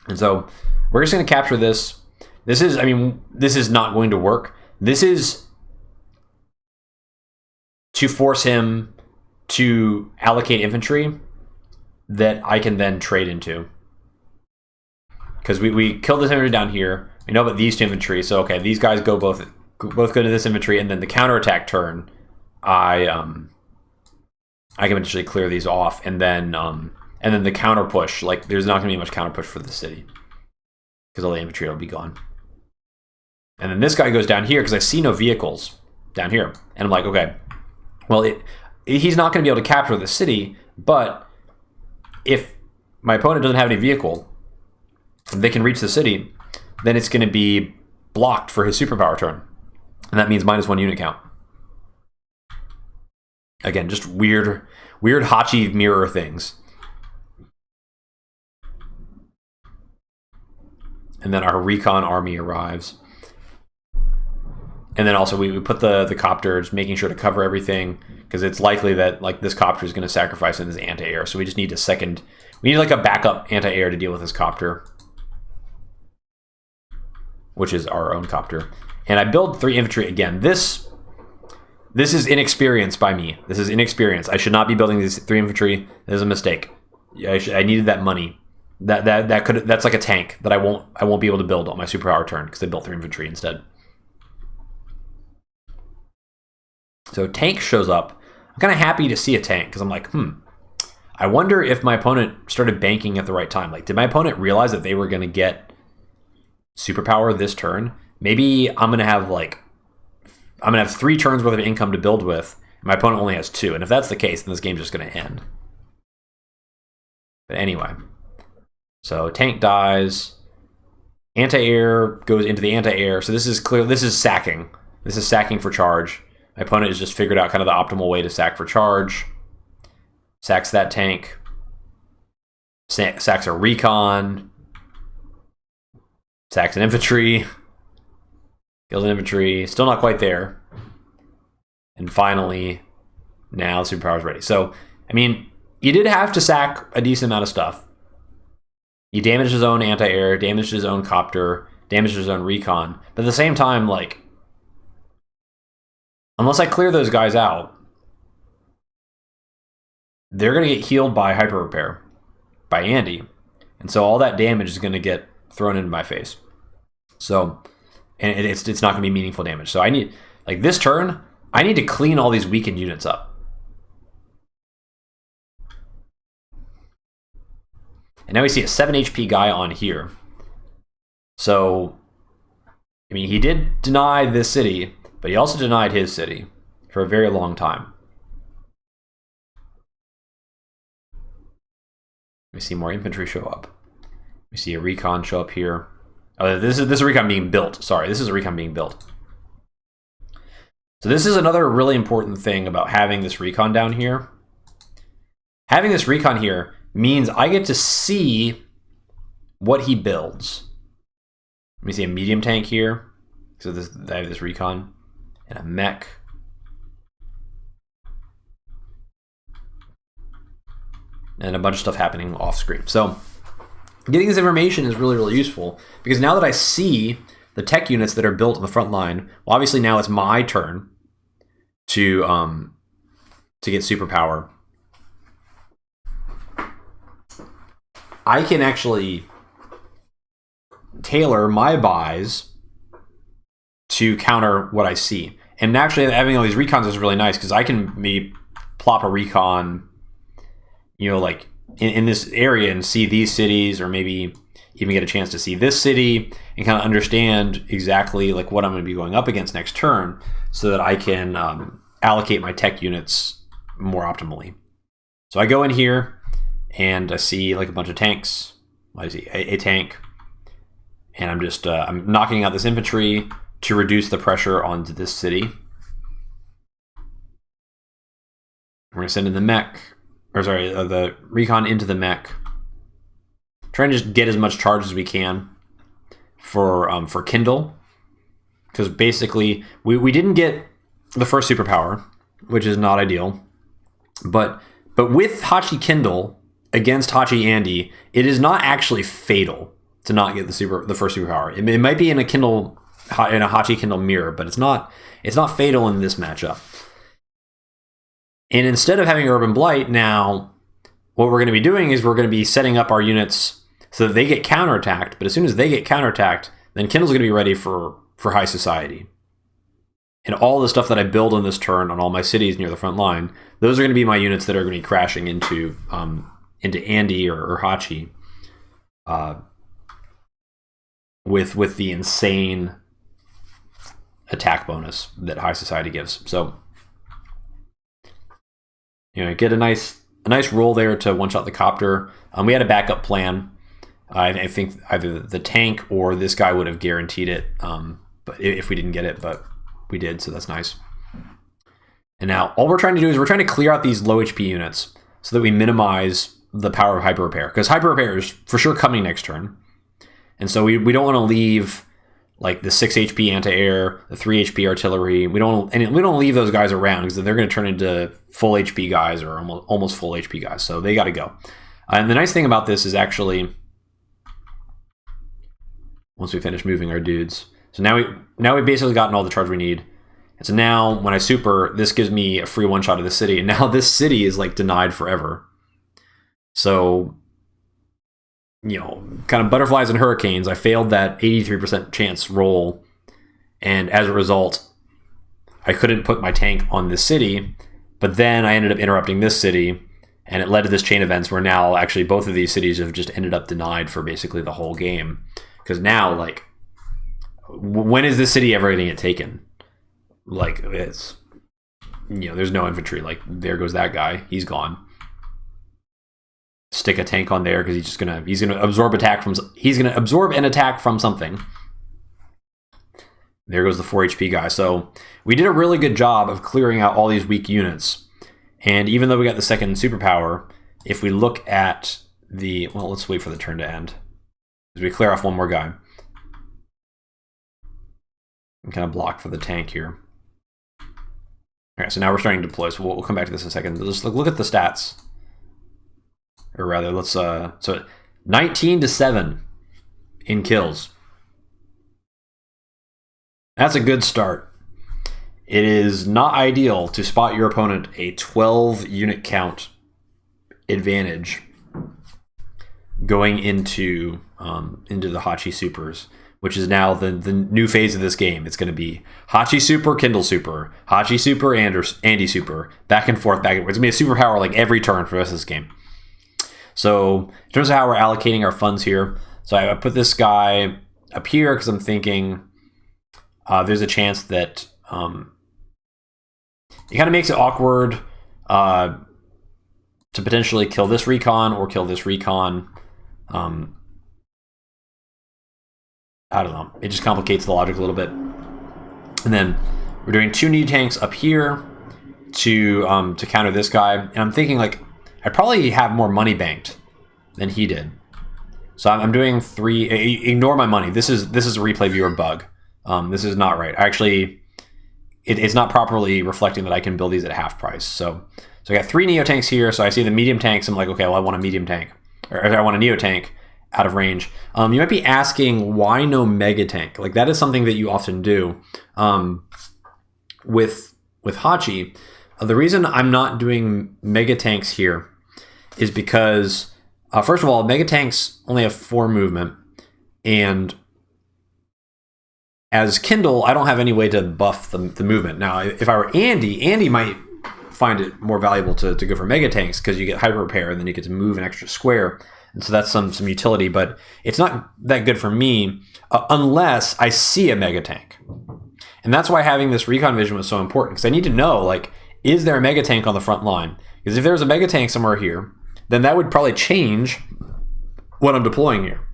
And so we're just going to capture this. This is not going to work. This is to force him to allocate infantry that I can then trade into. Because we killed this infantry down here. We know about these two infantry. So okay, these guys both go to this infantry, and then the counterattack turn, I can potentially clear these off, and then the counter push. Like there's not going to be much counter push for the city because all the infantry will be gone. And then this guy goes down here because I see no vehicles down here, and I'm like, okay, well he's not going to be able to capture the city, but if my opponent doesn't have any vehicle, they can reach the city, then it's going to be blocked for his superpower turn. And that means -1 unit count. Again, just weird Hachi mirror things. And then our recon army arrives. And then also we put the copters, making sure to cover everything, because it's likely that like this copter is going to sacrifice in his anti-air. So we just need we need like a backup anti-air to deal with this copter, which is our own copter. And I build 3 infantry again. This is inexperience by me. This is inexperience. I should not be building these 3 infantry. This is a mistake. I needed that money. That's like a tank that I won't be able to build on my superpower turn because I built 3 infantry instead. So tank shows up. I'm kind of happy to see a tank because I'm like, I wonder if my opponent started banking at the right time. Like, did my opponent realize that they were going to get superpower this turn? Maybe I'm going to have like I'm gonna have 3 turns worth of income to build with, and my opponent only has 2. And if that's the case, then this game's just gonna end. But anyway, so tank dies, anti-air goes into the anti-air. So this is clear. This is sacking. This is sacking for charge. My opponent has just figured out kind of the optimal way to sack for charge. Sacks that tank. Sacks a recon. Sacks an infantry. Kills an infantry. Still not quite there. And finally, now the superpower is ready. So, I mean, you did have to sack a decent amount of stuff. He damaged his own anti-air, damaged his own copter, damaged his own recon. But at the same time, like, unless I clear those guys out, they're going to get healed by hyper repair, by Andy. And so all that damage is going to get thrown into my face. So, and it's not going to be meaningful damage. So I need, like this turn, I need to clean all these weakened units up. And now we see a 7 HP guy on here. So, I mean, he did deny this city, but he also denied his city for a very long time. We see more infantry show up. We see a recon show up here. Oh, this is a recon being built. Sorry, this is a recon being built. So this is another really important thing about having this recon down here. Having this recon here means I get to see what he builds. Let me see a medium tank here. So I have this recon and a mech. And a bunch of stuff happening off screen. So getting this information is really, really useful because now that I see the tech units that are built on the front line, well, obviously now it's my turn to get superpower. I can actually tailor my buys to counter what I see. And actually having all these recons is really nice because I can maybe plop a recon, you know, like in this area and see these cities, or maybe even get a chance to see this city and kind of understand exactly like what I'm going to be going up against next turn so that I can allocate my tech units more optimally. So I go in here and I see like a bunch of tanks. I see a tank, and I'm just I'm knocking out this infantry to reduce the pressure onto this city. We're gonna send in the mech, or sorry, the recon into the mech. Trying to just get as much charge as we can for Kindle, because basically we didn't get the first superpower, which is not ideal, but with Hachi Kindle against Hachi Andy, it is not actually fatal to not get the first superpower. It might be in a Hachi Kindle mirror, but it's not fatal in this matchup. And instead of having Urban Blight, now what we're going to be doing is we're going to be setting up our units so that they get counterattacked. But as soon as they get counterattacked, then Kindle's going to be ready for High Society. And all the stuff that I build on this turn on all my cities near the front line, those are going to be my units that are going to be crashing into Andy or Hachi with the insane attack bonus that High Society gives. So, you know, get a nice roll there to one-shot the copter. We had a backup plan. I think either the tank or this guy would have guaranteed it, but if we didn't get it, but we did, so that's nice. And now all we're trying to do is we're trying to clear out these low HP units so that we minimize the power of hyper repair, because hyper repair is for sure coming next turn, and so we don't want to leave like the 6 HP anti-air, the 3 HP artillery. We don't leave those guys around because they're going to turn into full HP guys or almost full HP guys. So they got to go. And the nice thing about this is actually once we finish moving our dudes, so now we've basically gotten all the charge we need. And so now when I super, this gives me a free one shot of the city, and now this city is like denied forever. So, you know, kind of butterflies and hurricanes, I failed that 83% chance roll, and as a result, I couldn't put my tank on this city, but then I ended up interrupting this city, and it led to this chain of events where now actually both of these cities have just ended up denied for basically the whole game. Because now, like, when is this city ever going to get taken? like it's, there's no infantry. Like there goes that guy. He's gone. Stick a tank on there because he's gonna absorb an attack from something. There goes the 4 HP guy. So we did a really good job of clearing out all these weak units. And even though we got the second superpower, if we look at let's wait for the turn to end. As we clear off one more guy. I'm kind of blocked for the tank here. All right, so now we're starting to deploy. So we'll come back to this in a second. Let's look at the stats. Or rather, let's so 19-7 in kills. That's a good start. It is not ideal to spot your opponent a 12 unit count advantage going into the Hachi supers, which is now the new phase of this game. It's going to be Hachi super, Kindle super, Hachi super, Andy super, back and forth, back and forth. It's going to be a superpower like every turn for the rest of this game. So in terms of how we're allocating our funds here, so I put this guy up here because I'm thinking there's a chance that it kind of makes it awkward to potentially kill this recon or kill this recon. I don't know. It just complicates the logic a little bit. And then we're doing 2 knee tanks up here to counter this guy. And I'm thinking like I probably have more money banked than he did. So I'm doing 3. Ignore my money. This is a replay viewer bug. This is not right. Actually, it's not properly reflecting that I can build these at half price. So I got 3 Neo tanks here. So I see the medium tanks. I'm like, okay, well, I want a medium tank. Or I want a Neo tank out of range. You might be asking, why no mega tank? Like that is something that you often do with Hachi. The reason I'm not doing mega tanks here is because, first of all, mega tanks only have 4 movement, and as Kindle, I don't have any way to buff the movement. Now, if I were Andy might find it more valuable to go for mega tanks because you get hyper repair and then you get to move an extra square. And so that's some utility, but it's not that good for me unless I see a mega tank. And that's why having this recon vision was so important, because I need to know, like, is there a mega tank on the front line? Because if there's a mega tank somewhere here, then that would probably change what I'm deploying here.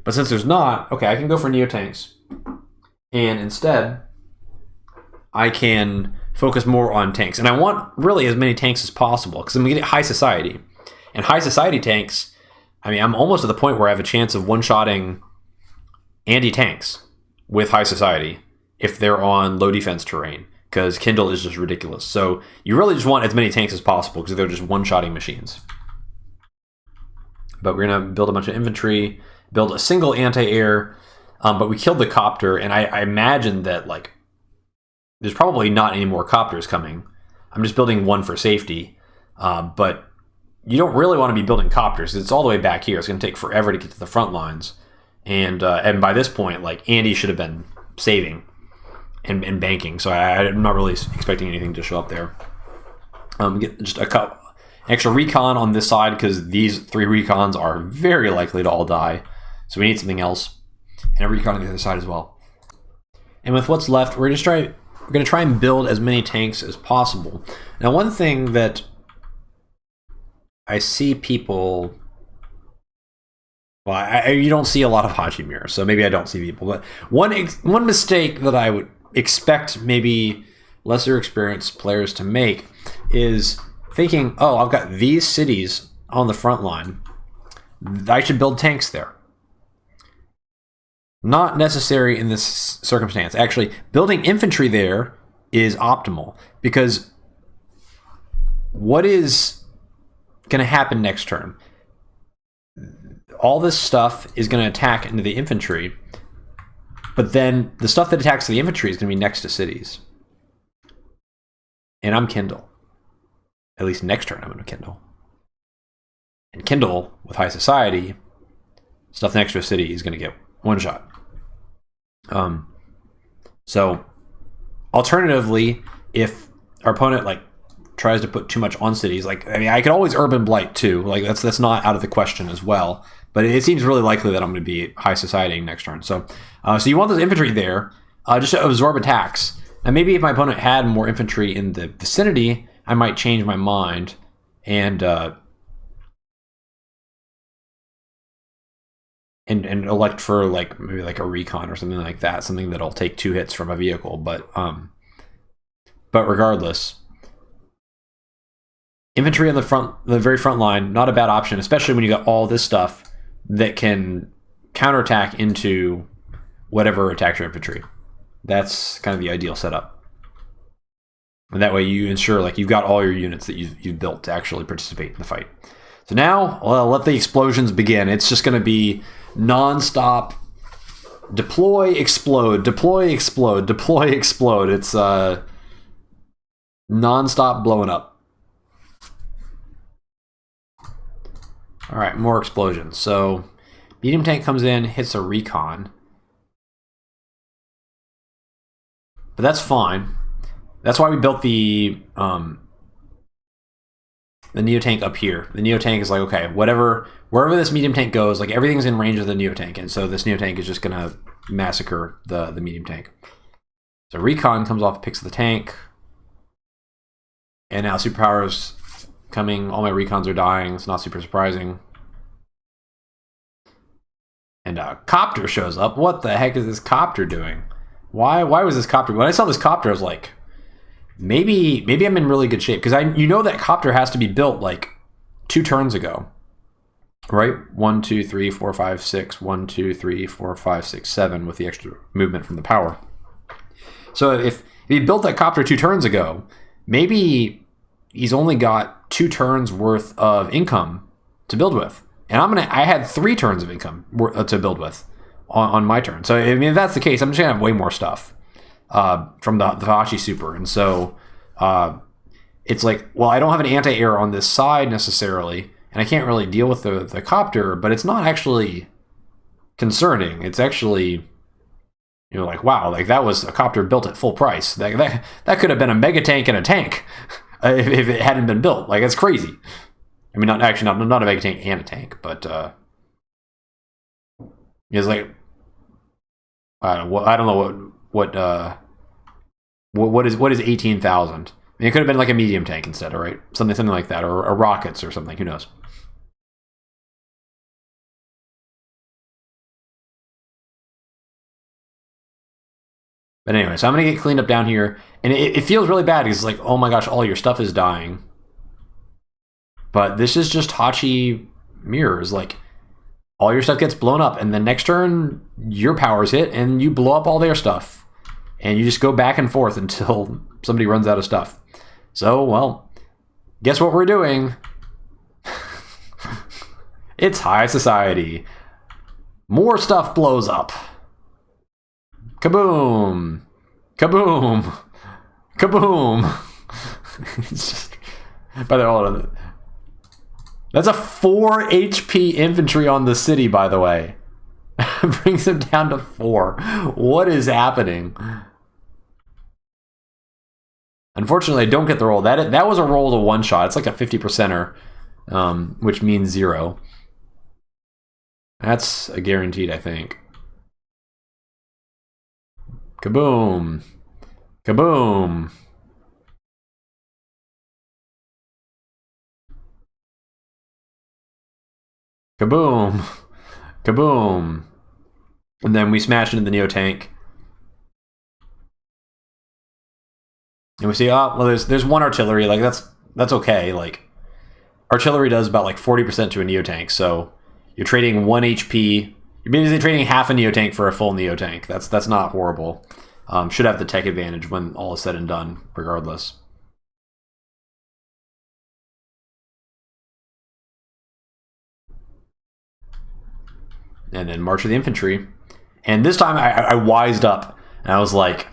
But since there's not, okay, I can go for Neo tanks. And instead, I can focus more on tanks. And I want really as many tanks as possible, because I'm going to get high society. And high society tanks, I mean, I'm almost at the point where I have a chance of one-shotting Andy tanks with high society if they're on low defense terrain, because Kindle is just ridiculous. So you really just want as many tanks as possible because they're just one-shotting machines. But we're going to build a bunch of infantry, build a single anti-air, but we killed the copter, and I imagine that like there's probably not any more copters coming. I'm just building one for safety, but you don't really want to be building copters. It's all the way back here. It's going to take forever to get to the front lines. And by this point, like, Andy should have been saving and banking. So I'm not really expecting anything to show up there. Get just a extra recon on this side because these 3 recons are very likely to all die. So we need something else. And a recon on the other side as well. And with what's left, we're going to try and build as many tanks as possible. Now, one thing that I see people, well, you don't see a lot of Hachi mirrors, so maybe I don't see people. But one mistake that I would expect maybe lesser experienced players to make is thinking, oh, I've got these cities on the front line. I should build tanks there. Not necessary in this circumstance. Actually, building infantry there is optimal, because what is going to happen next turn? All this stuff is going to attack into the infantry, but then the stuff that attacks the infantry is going to be next to cities. And I'm Kindle. At least next turn I'm going to Kindle. And Kindle, with high society, stuff next to a city is going to get one shot. So alternatively, if our opponent like tries to put too much on cities, like, I mean, I could always urban blight too. Like that's not out of the question as well. But it seems really likely that I'm going to be high society next turn. So you want those infantry there just to absorb attacks. And maybe if my opponent had more infantry in the vicinity, I might change my mind and elect for like maybe like a recon or something like that, something that'll take 2 hits from a vehicle. But regardless, infantry on the very front line, not a bad option, especially when you got all this stuff that can counterattack into whatever attacks your infantry. That's kind of the ideal setup. And that way you ensure like you've got all your units that you've built to actually participate in the fight. So now, well, let the explosions begin. It's just going to be non-stop deploy, explode, deploy, explode, deploy, explode. It's non-stop blowing up. All right, more explosions. So medium tank comes in, hits a recon. But that's fine. That's why we built the Neo tank up here. The Neo tank is like, okay, wherever this medium tank goes, like everything's in range of the Neo tank, and so this Neo tank is just gonna massacre the medium tank. So recon comes off, picks the tank, and now superpowers coming. All my recons are dying. It's not super surprising. And a copter shows up. What the heck is this copter doing? Why was this copter? When I saw this copter, I was like, maybe I'm in really good shape, because you know that copter has to be built like 2 turns ago, right? 1, 2, 3, 4, 5, 6. 1, 2, 3, 4, 5, 6, 7 with the extra movement from the power. So if he built that copter 2 turns ago, maybe he's only got 2 turns worth of income to build with, and I had 3 turns of income to build with on my turn. So I mean, if that's the case, I'm just gonna have way more stuff from the Hachi super, and so it's like, well, I don't have an anti-air on this side necessarily, and I can't really deal with the copter, but it's not actually concerning. It's actually, you know, like, wow, like that was a copter built at full price. That could have been a mega tank and a tank if it hadn't been built. Like, it's crazy. I mean, not a mega tank and a tank, but it's like, I don't know what is 18,000. I mean, it could have been like a medium tank instead, right? Something like that, or rockets or something. Who knows? But anyway, so I'm gonna get cleaned up down here, and it feels really bad because it's like, oh my gosh, all your stuff is dying. But this is just Hachi mirrors. Like, all your stuff gets blown up, and the next turn your powers hit, and you blow up all their stuff, and you just go back and forth until somebody runs out of stuff. So, well, guess what we're doing? It's high society. More stuff blows up. Kaboom! Kaboom! Kaboom! It's just, by the way, hold on. That's a 4 HP infantry on the city, by the way. Brings him down to 4. What is happening? Unfortunately, I don't get the roll. That was a roll to 1-shot. It's like a 50%er, which means 0. That's a guaranteed, I think. Kaboom. Kaboom. Kaboom. Kaboom. And then we smash into the Neo tank. And we see, oh, well, there's 1 artillery. Like, that's okay. Like, artillery does about like 40% to a Neo tank. So you're trading 1 HP. You're basically trading half a Neo tank for a full Neo tank. That's not horrible. Should have the tech advantage when all is said and done, regardless. And then March of the Infantry. And this time I wised up, and I was like,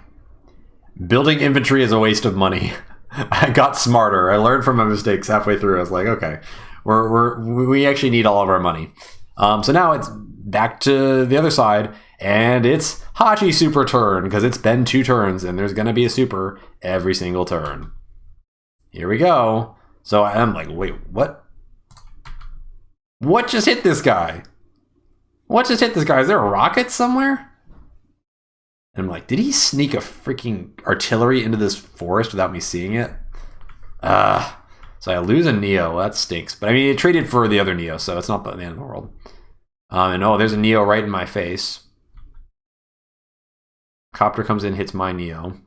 building infantry is a waste of money. I got smarter. I learned from my mistakes halfway through. I was like, okay, we actually need all of our money. So now it's back to the other side, and it's Hachi super turn, because it's been 2 turns, and there's going to be a super every single turn. Here we go. So I'm like, wait, what? What just hit this guy? What just hit this guy? Is there a rocket somewhere? And I'm like, did he sneak a freaking artillery into this forest without me seeing it? So I lose a Neo. Well, that stinks. But I mean, it traded for the other Neo, so it's not the end of the world. And oh, there's a Neo right in my face. Copter comes in, hits my Neo.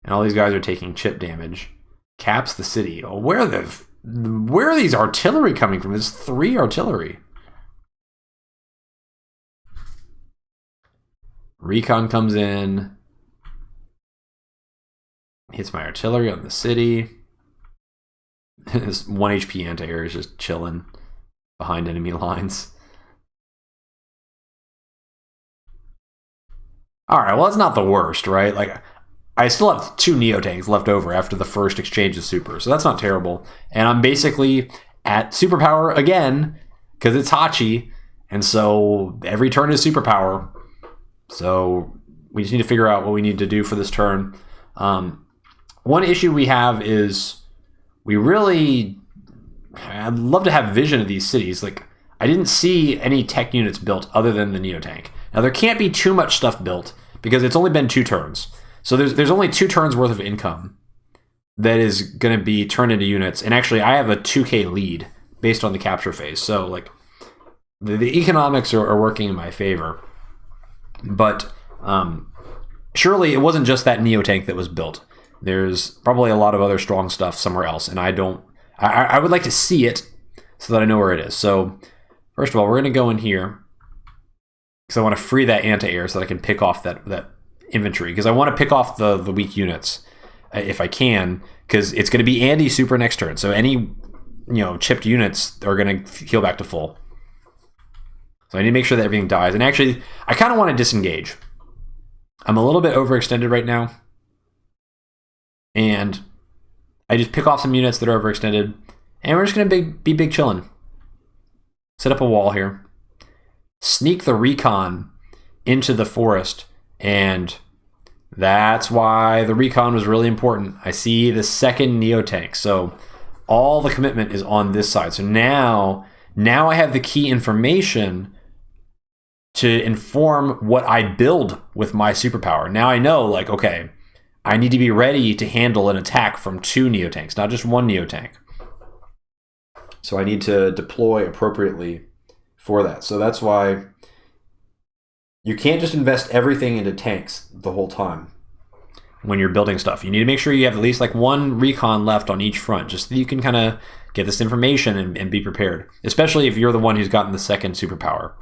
And all these guys are taking chip damage. Caps the city. Oh, where are these artillery coming from? There's 3 artillery. Recon comes in. Hits my artillery on the city. This 1 HP anti-air is just chilling behind enemy lines. Alright, well, that's not the worst, right? Like, I still have 2 Neo tanks left over after the first exchange of super, so that's not terrible. And I'm basically at superpower again, because it's Hachi, and so every turn is superpower. So we just need to figure out what we need to do for this turn. One issue we have is I'd love to have vision of these cities. Like, I didn't see any tech units built other than the Neo tank. Now, there can't be too much stuff built because it's only been 2 turns. So there's only 2 turns worth of income that is going to be turned into units. And actually, I have a 2K lead based on the capture phase. So, like, the economics are working in my favor. But surely it wasn't just that Neo tank that was built. There's probably a lot of other strong stuff somewhere else, and I would like to see it so that I know where it is. So first of all, we're going to go in here because I want to free that anti-air so that I can pick off that infantry, because I want to pick off the weak units if I can, because it's going to be Andy super next turn. So any chipped units are going to heal back to full. So I need to make sure that everything dies. And actually, I kind of want to disengage. I'm a little bit overextended right now. And I just pick off some units that are overextended. And we're just going to be big chillin'. Set up a wall here. Sneak the recon into the forest. And that's why the recon was really important. I see the second Neo tank. So all the commitment is on this side. So now I have the key information to inform what I build with my superpower. Now I know, like, okay, I need to be ready to handle an attack from 2 Neo tanks, not just 1 Neo tank. So I need to deploy appropriately for that. So that's why you can't just invest everything into tanks the whole time when you're building stuff. You need to make sure you have at least like 1 recon left on each front, just so you can kind of get this information and be prepared, especially if you're the one who's gotten the second superpower.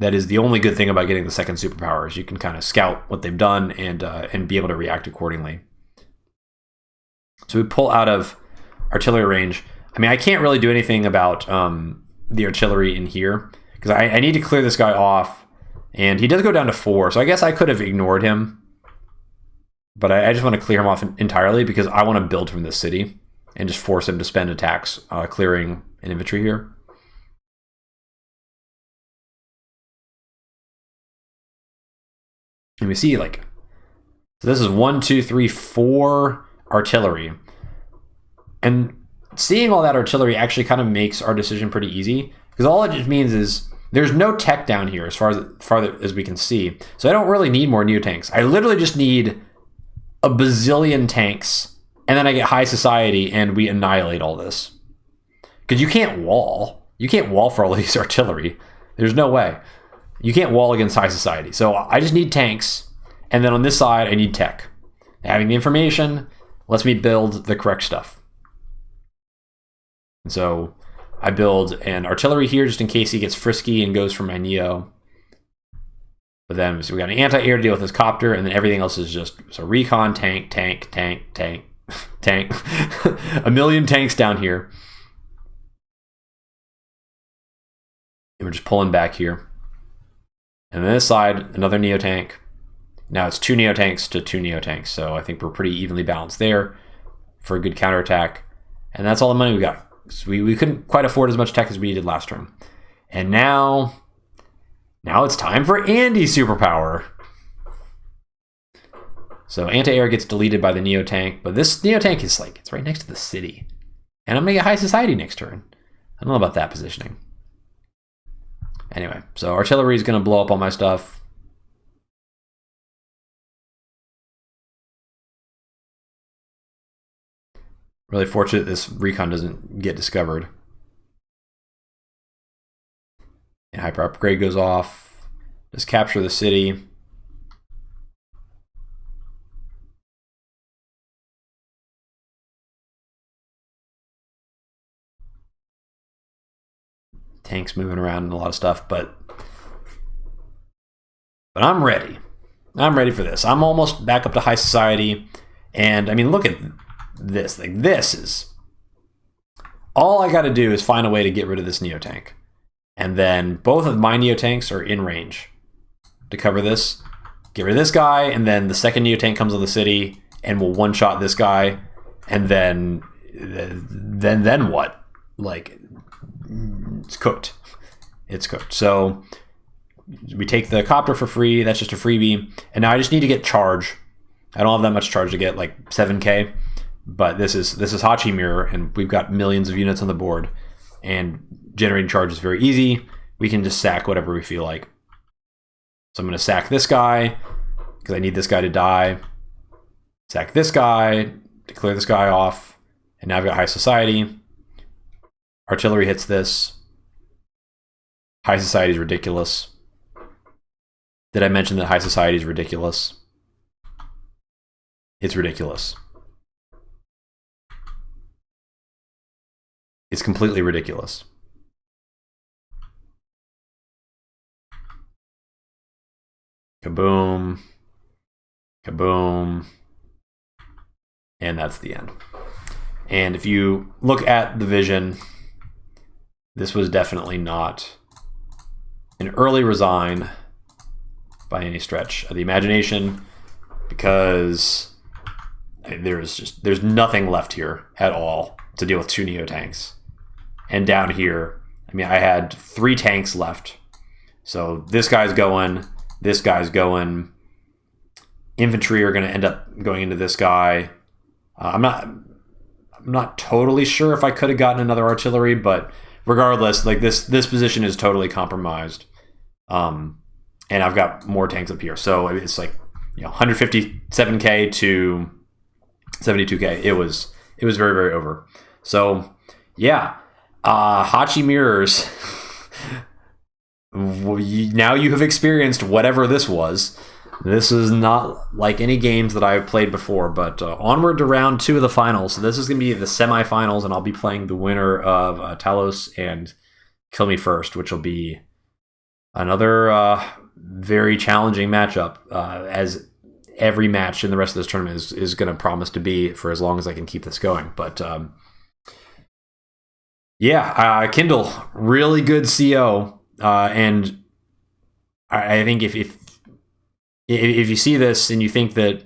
That is the only good thing about getting the second superpower, is you can kind of scout what they've done and be able to react accordingly. So we pull out of artillery range. I mean, I can't really do anything about the artillery in here because I need to clear this guy off, and he does go down to 4. So I guess I could have ignored him, but I just want to clear him off entirely because I want to build from this city and just force him to spend attacks clearing an infantry here. And we see, like, so this is 1, 2, 3, 4 artillery. And seeing all that artillery actually kind of makes our decision pretty easy, because all it just means is there's no tech down here as far as we can see. So I don't really need more Neo tanks. I literally just need a bazillion tanks, and then I get high society and we annihilate all this. Because you can't wall. You can't wall for all of these artillery. There's no way. You can't wall against high society. So I just need tanks. And then on this side, I need tech. Having the information lets me build the correct stuff. And so I build an artillery here just in case he gets frisky and goes for my Neo. But then so we got an anti-air to deal with this copter, and then everything else is just so recon, tank, tank, tank, tank, tank. A million tanks down here. And we're just pulling back here. And then this side, another Neo tank. Now it's 2 Neo tanks to 2 Neo tanks. So I think we're pretty evenly balanced there for a good counterattack. And that's all the money we got. So we couldn't quite afford as much tech as we did last turn. And now it's time for Andy's superpower. So anti-air gets deleted by the Neo tank. But this Neo tank is like, it's right next to the city. And I'm going to get high society next turn. I don't know about that positioning. Anyway, so artillery is going to blow up all my stuff. Really fortunate this recon doesn't get discovered. And hyper upgrade goes off. Just capture the city. Tanks moving around and a lot of stuff, but I'm ready. I'm ready for this. I'm almost back up to high society, and I mean, look at this. Like, this is all I got to do is find a way to get rid of this neo tank, and then both of my neo tanks are in range to cover this. Get rid of this guy, and then the second neo tank comes on the city and will one shot this guy, and then what? Like, it's cooked. It's cooked. So we take the copter for free. That's just a freebie. And now I just need to get charge. I don't have that much charge to get, like 7k. But this is Hachi mirror, and we've got millions of units on the board. And generating charge is very easy. We can just sack whatever we feel like. So I'm going to sack this guy because I need this guy to die. Sack this guy to clear this guy off. And now I've got high society. Artillery hits this. High society is ridiculous. Did I mention that high society is ridiculous? It's ridiculous. It's completely ridiculous. Kaboom. Kaboom. And that's the end. And if you look at the vision, this was definitely not an early resign by any stretch of the imagination, because there's nothing left here at all to deal with 2 neo tanks. And down here, I mean, I had 3 tanks left. So this guy's going, this guy's going. Infantry are going to end up going into this guy. I'm not totally sure if I could have gotten another artillery, but regardless, like this position is totally compromised. And I've got more tanks up here. So it's like, 157k to 72k. It was very, very over. So yeah, Hachi mirrors. Now you have experienced whatever this was. This is not like any games that I've played before, but onward to round 2 of the finals. So this is going to be the semifinals, and I'll be playing the winner of Talos and Kill Me First, which will be another very challenging matchup, as every match in the rest of this tournament is going to promise to be for as long as I can keep this going. But yeah, Kindle, really good CO, and I think if you see this and you think that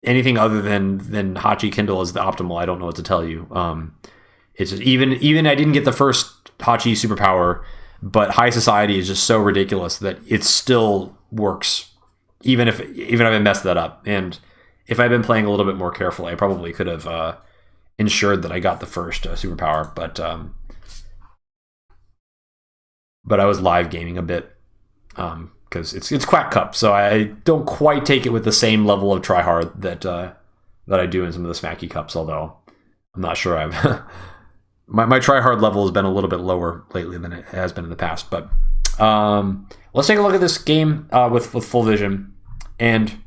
anything other than Hachi Kindle is the optimal, I don't know what to tell you. It's just, even I didn't get the first Hachi superpower, but high society is just so ridiculous that it still works, even if I messed that up. And if I'd been playing a little bit more carefully, I probably could have ensured that I got the first superpower. But I was live gaming a bit, because it's Quack Cup, so I don't quite take it with the same level of tryhard that I do in some of the Smacky Cups. Although I'm not sure I've my tryhard level has been a little bit lower lately than it has been in the past. But let's take a look at this game with full vision. And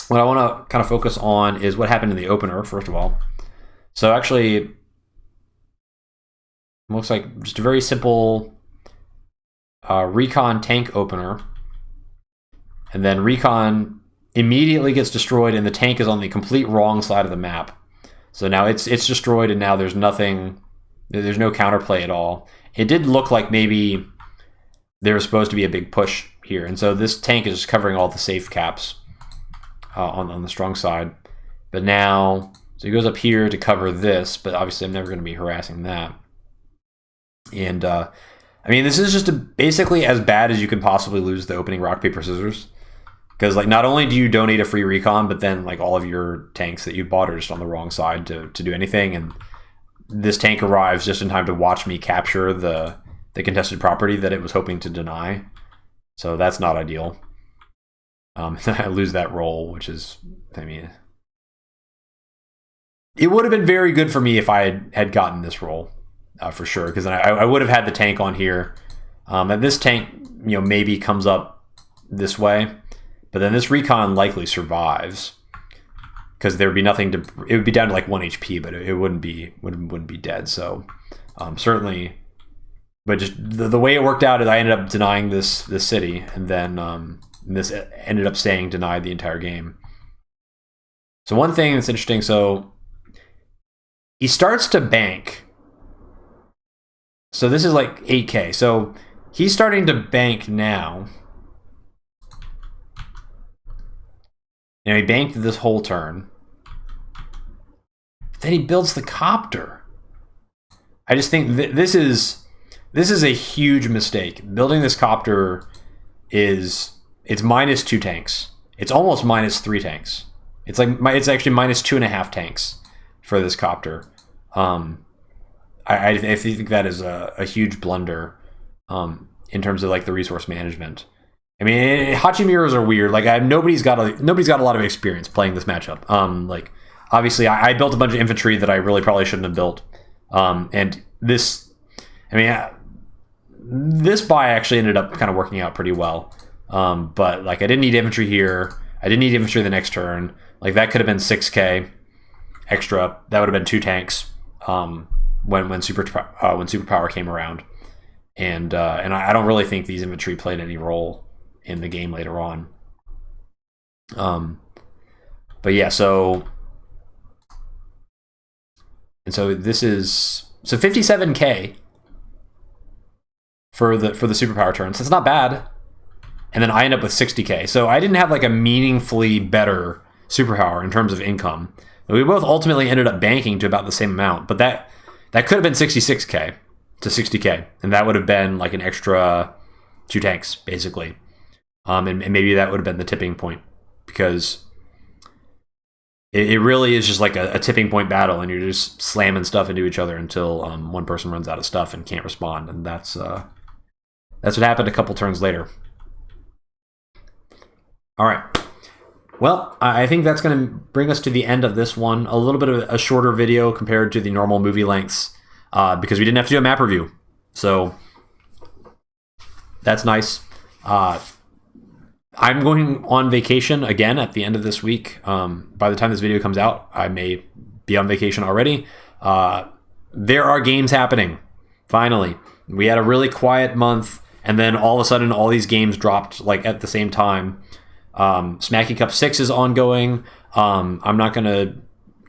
what I want to kind of focus on is what happened in the opener, first of all. So actually, it looks like just a very simple recon tank opener. And then recon immediately gets destroyed, and the tank is on the complete wrong side of the map. So now it's destroyed, and now there's nothing. There's no counterplay at all. It did look like maybe there was supposed to be a big push here, and so this tank is just covering all the safe caps on the strong side. But now, so he goes up here to cover this, but obviously I'm never going to be harassing that. And I mean, this is just basically as bad as you can possibly lose the opening rock paper scissors. Because like, not only do you donate a free recon, but then like all of your tanks that you bought are just on the wrong side to do anything. And this tank arrives just in time to watch me capture the the contested property that it was hoping to deny. So that's not ideal. I lose that roll, which is, I mean, it would have been very good for me if I had gotten this roll, for sure, because then I would have had the tank on here. And this tank, maybe comes up this way, but then this recon likely survives because there would be nothing to. It would be down to like 1 HP, but it wouldn't be dead. So certainly, but just the way it worked out is I ended up denying this city, and then this ended up staying denied the entire game. So one thing that's interesting, so he starts to bank. So this is like 8K. So he's starting to bank now. He banked this whole turn. But then he builds the copter. I just think this is a huge mistake. Building this copter it's -2 tanks. It's almost -3 tanks. It's actually -2.5 tanks for this copter. I think that is a huge blunder in terms of like the resource management. I mean, Hachi mirrors are weird. Like nobody's got a lot of experience playing this matchup. Like obviously I built a bunch of infantry that I really probably shouldn't have built. And this, I mean, this buy actually ended up kind of working out pretty well. But like I didn't need infantry here. I didn't need infantry the next turn. Like that could have been 6K extra. That would have been 2 tanks. When superpower came around, and I don't really think these infantry played any role in the game later on. But yeah, so this is 57K for the superpower turn. So it's not bad. And then I end up with 60K. So I didn't have like a meaningfully better superpower in terms of income. We both ultimately ended up banking to about the same amount, but that could have been 66K to 60K, and that would have been like an extra 2 tanks, basically. And maybe that would have been the tipping point, because it really is just like a tipping point battle, and you're just slamming stuff into each other until one person runs out of stuff and can't respond, and that's what happened a couple turns later. All right. Well, I think that's going to bring us to the end of this one. A little bit of a shorter video compared to the normal movie lengths, because we didn't have to do a map review. So that's nice. I'm going on vacation again at the end of this week. By the time this video comes out, I may be on vacation already. There are games happening. Finally, we had a really quiet month, and then all of a sudden, all these games dropped like at the same time. Smacky Cup 6 is ongoing. I'm not going to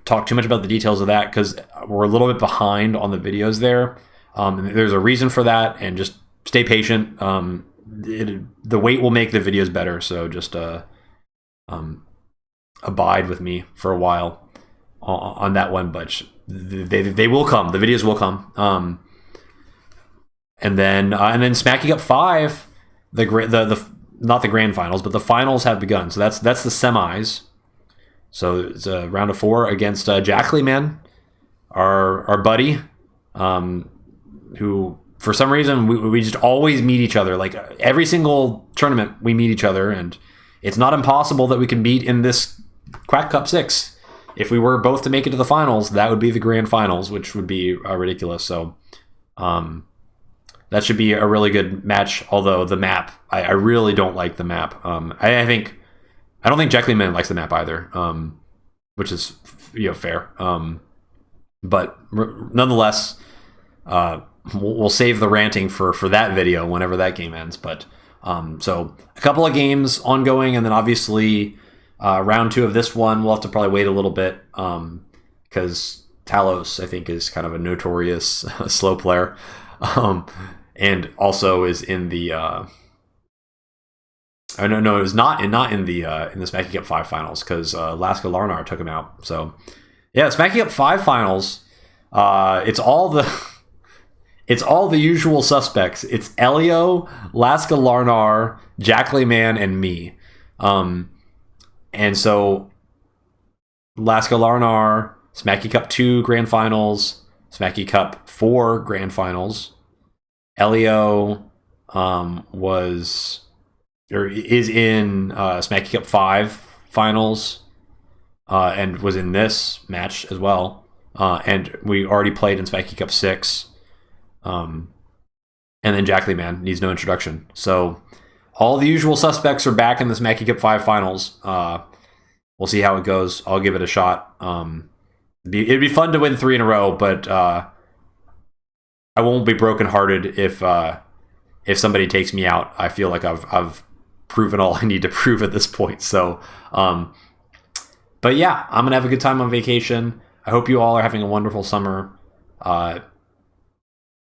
talk too much about the details of that because we're a little bit behind on the videos there. There's a reason for that, and just stay patient. The wait will make the videos better, so just abide with me for a while on that one, but they will come. The videos will come. And then Smacky Cup 5, the not the grand finals, but the finals have begun. So that's the semis. So it's a round of 4 against Jackley, our buddy, who for some reason we just always meet each other. Like every single tournament we meet each other, and it's not impossible that we can meet in this Quack Cup 6. If we were both to make it to the finals, that would be the grand finals, which would be ridiculous. So that should be a really good match. Although the map, I really don't like the map. I don't think Jackley likes the map either, which is fair. But nonetheless, we'll save the ranting for that video whenever that game ends. But so a couple of games ongoing, and then obviously round 2 of this one, we'll have to probably wait a little bit because Talos, I think, is kind of a notorious slow player. And also is in the it was not in the Smacky Cup 5 finals because Laska Larnar took him out. So yeah, Smacky Cup 5 finals, it's all the usual suspects. It's Elio, Laska Larnar, Jackley, and me. And so Laska Larnar, Smacky Cup 2 grand finals, Smacky Cup 4 grand finals. Elio was or is in Smacky Cup 5 finals and was in this match as well. And we already played in Smacky Cup 6. And then Jackley Man needs no introduction. So all the usual suspects are back in the Smacky Cup 5 finals. We'll see how it goes. I'll give it a shot. It'd be fun to win 3 in a row, but I won't be brokenhearted if somebody takes me out. I feel like I've proven all I need to prove at this point. So, but yeah, I'm gonna have a good time on vacation. I hope you all are having a wonderful summer.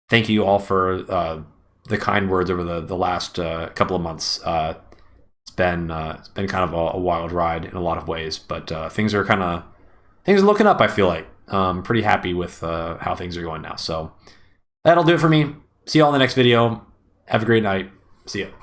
Thank you all for the kind words over the last couple of months. It's been kind of a wild ride in a lot of ways, but things are looking up. I feel like I'm pretty happy with how things are going now. So that'll do it for me. See you all in the next video. Have a great night. See ya.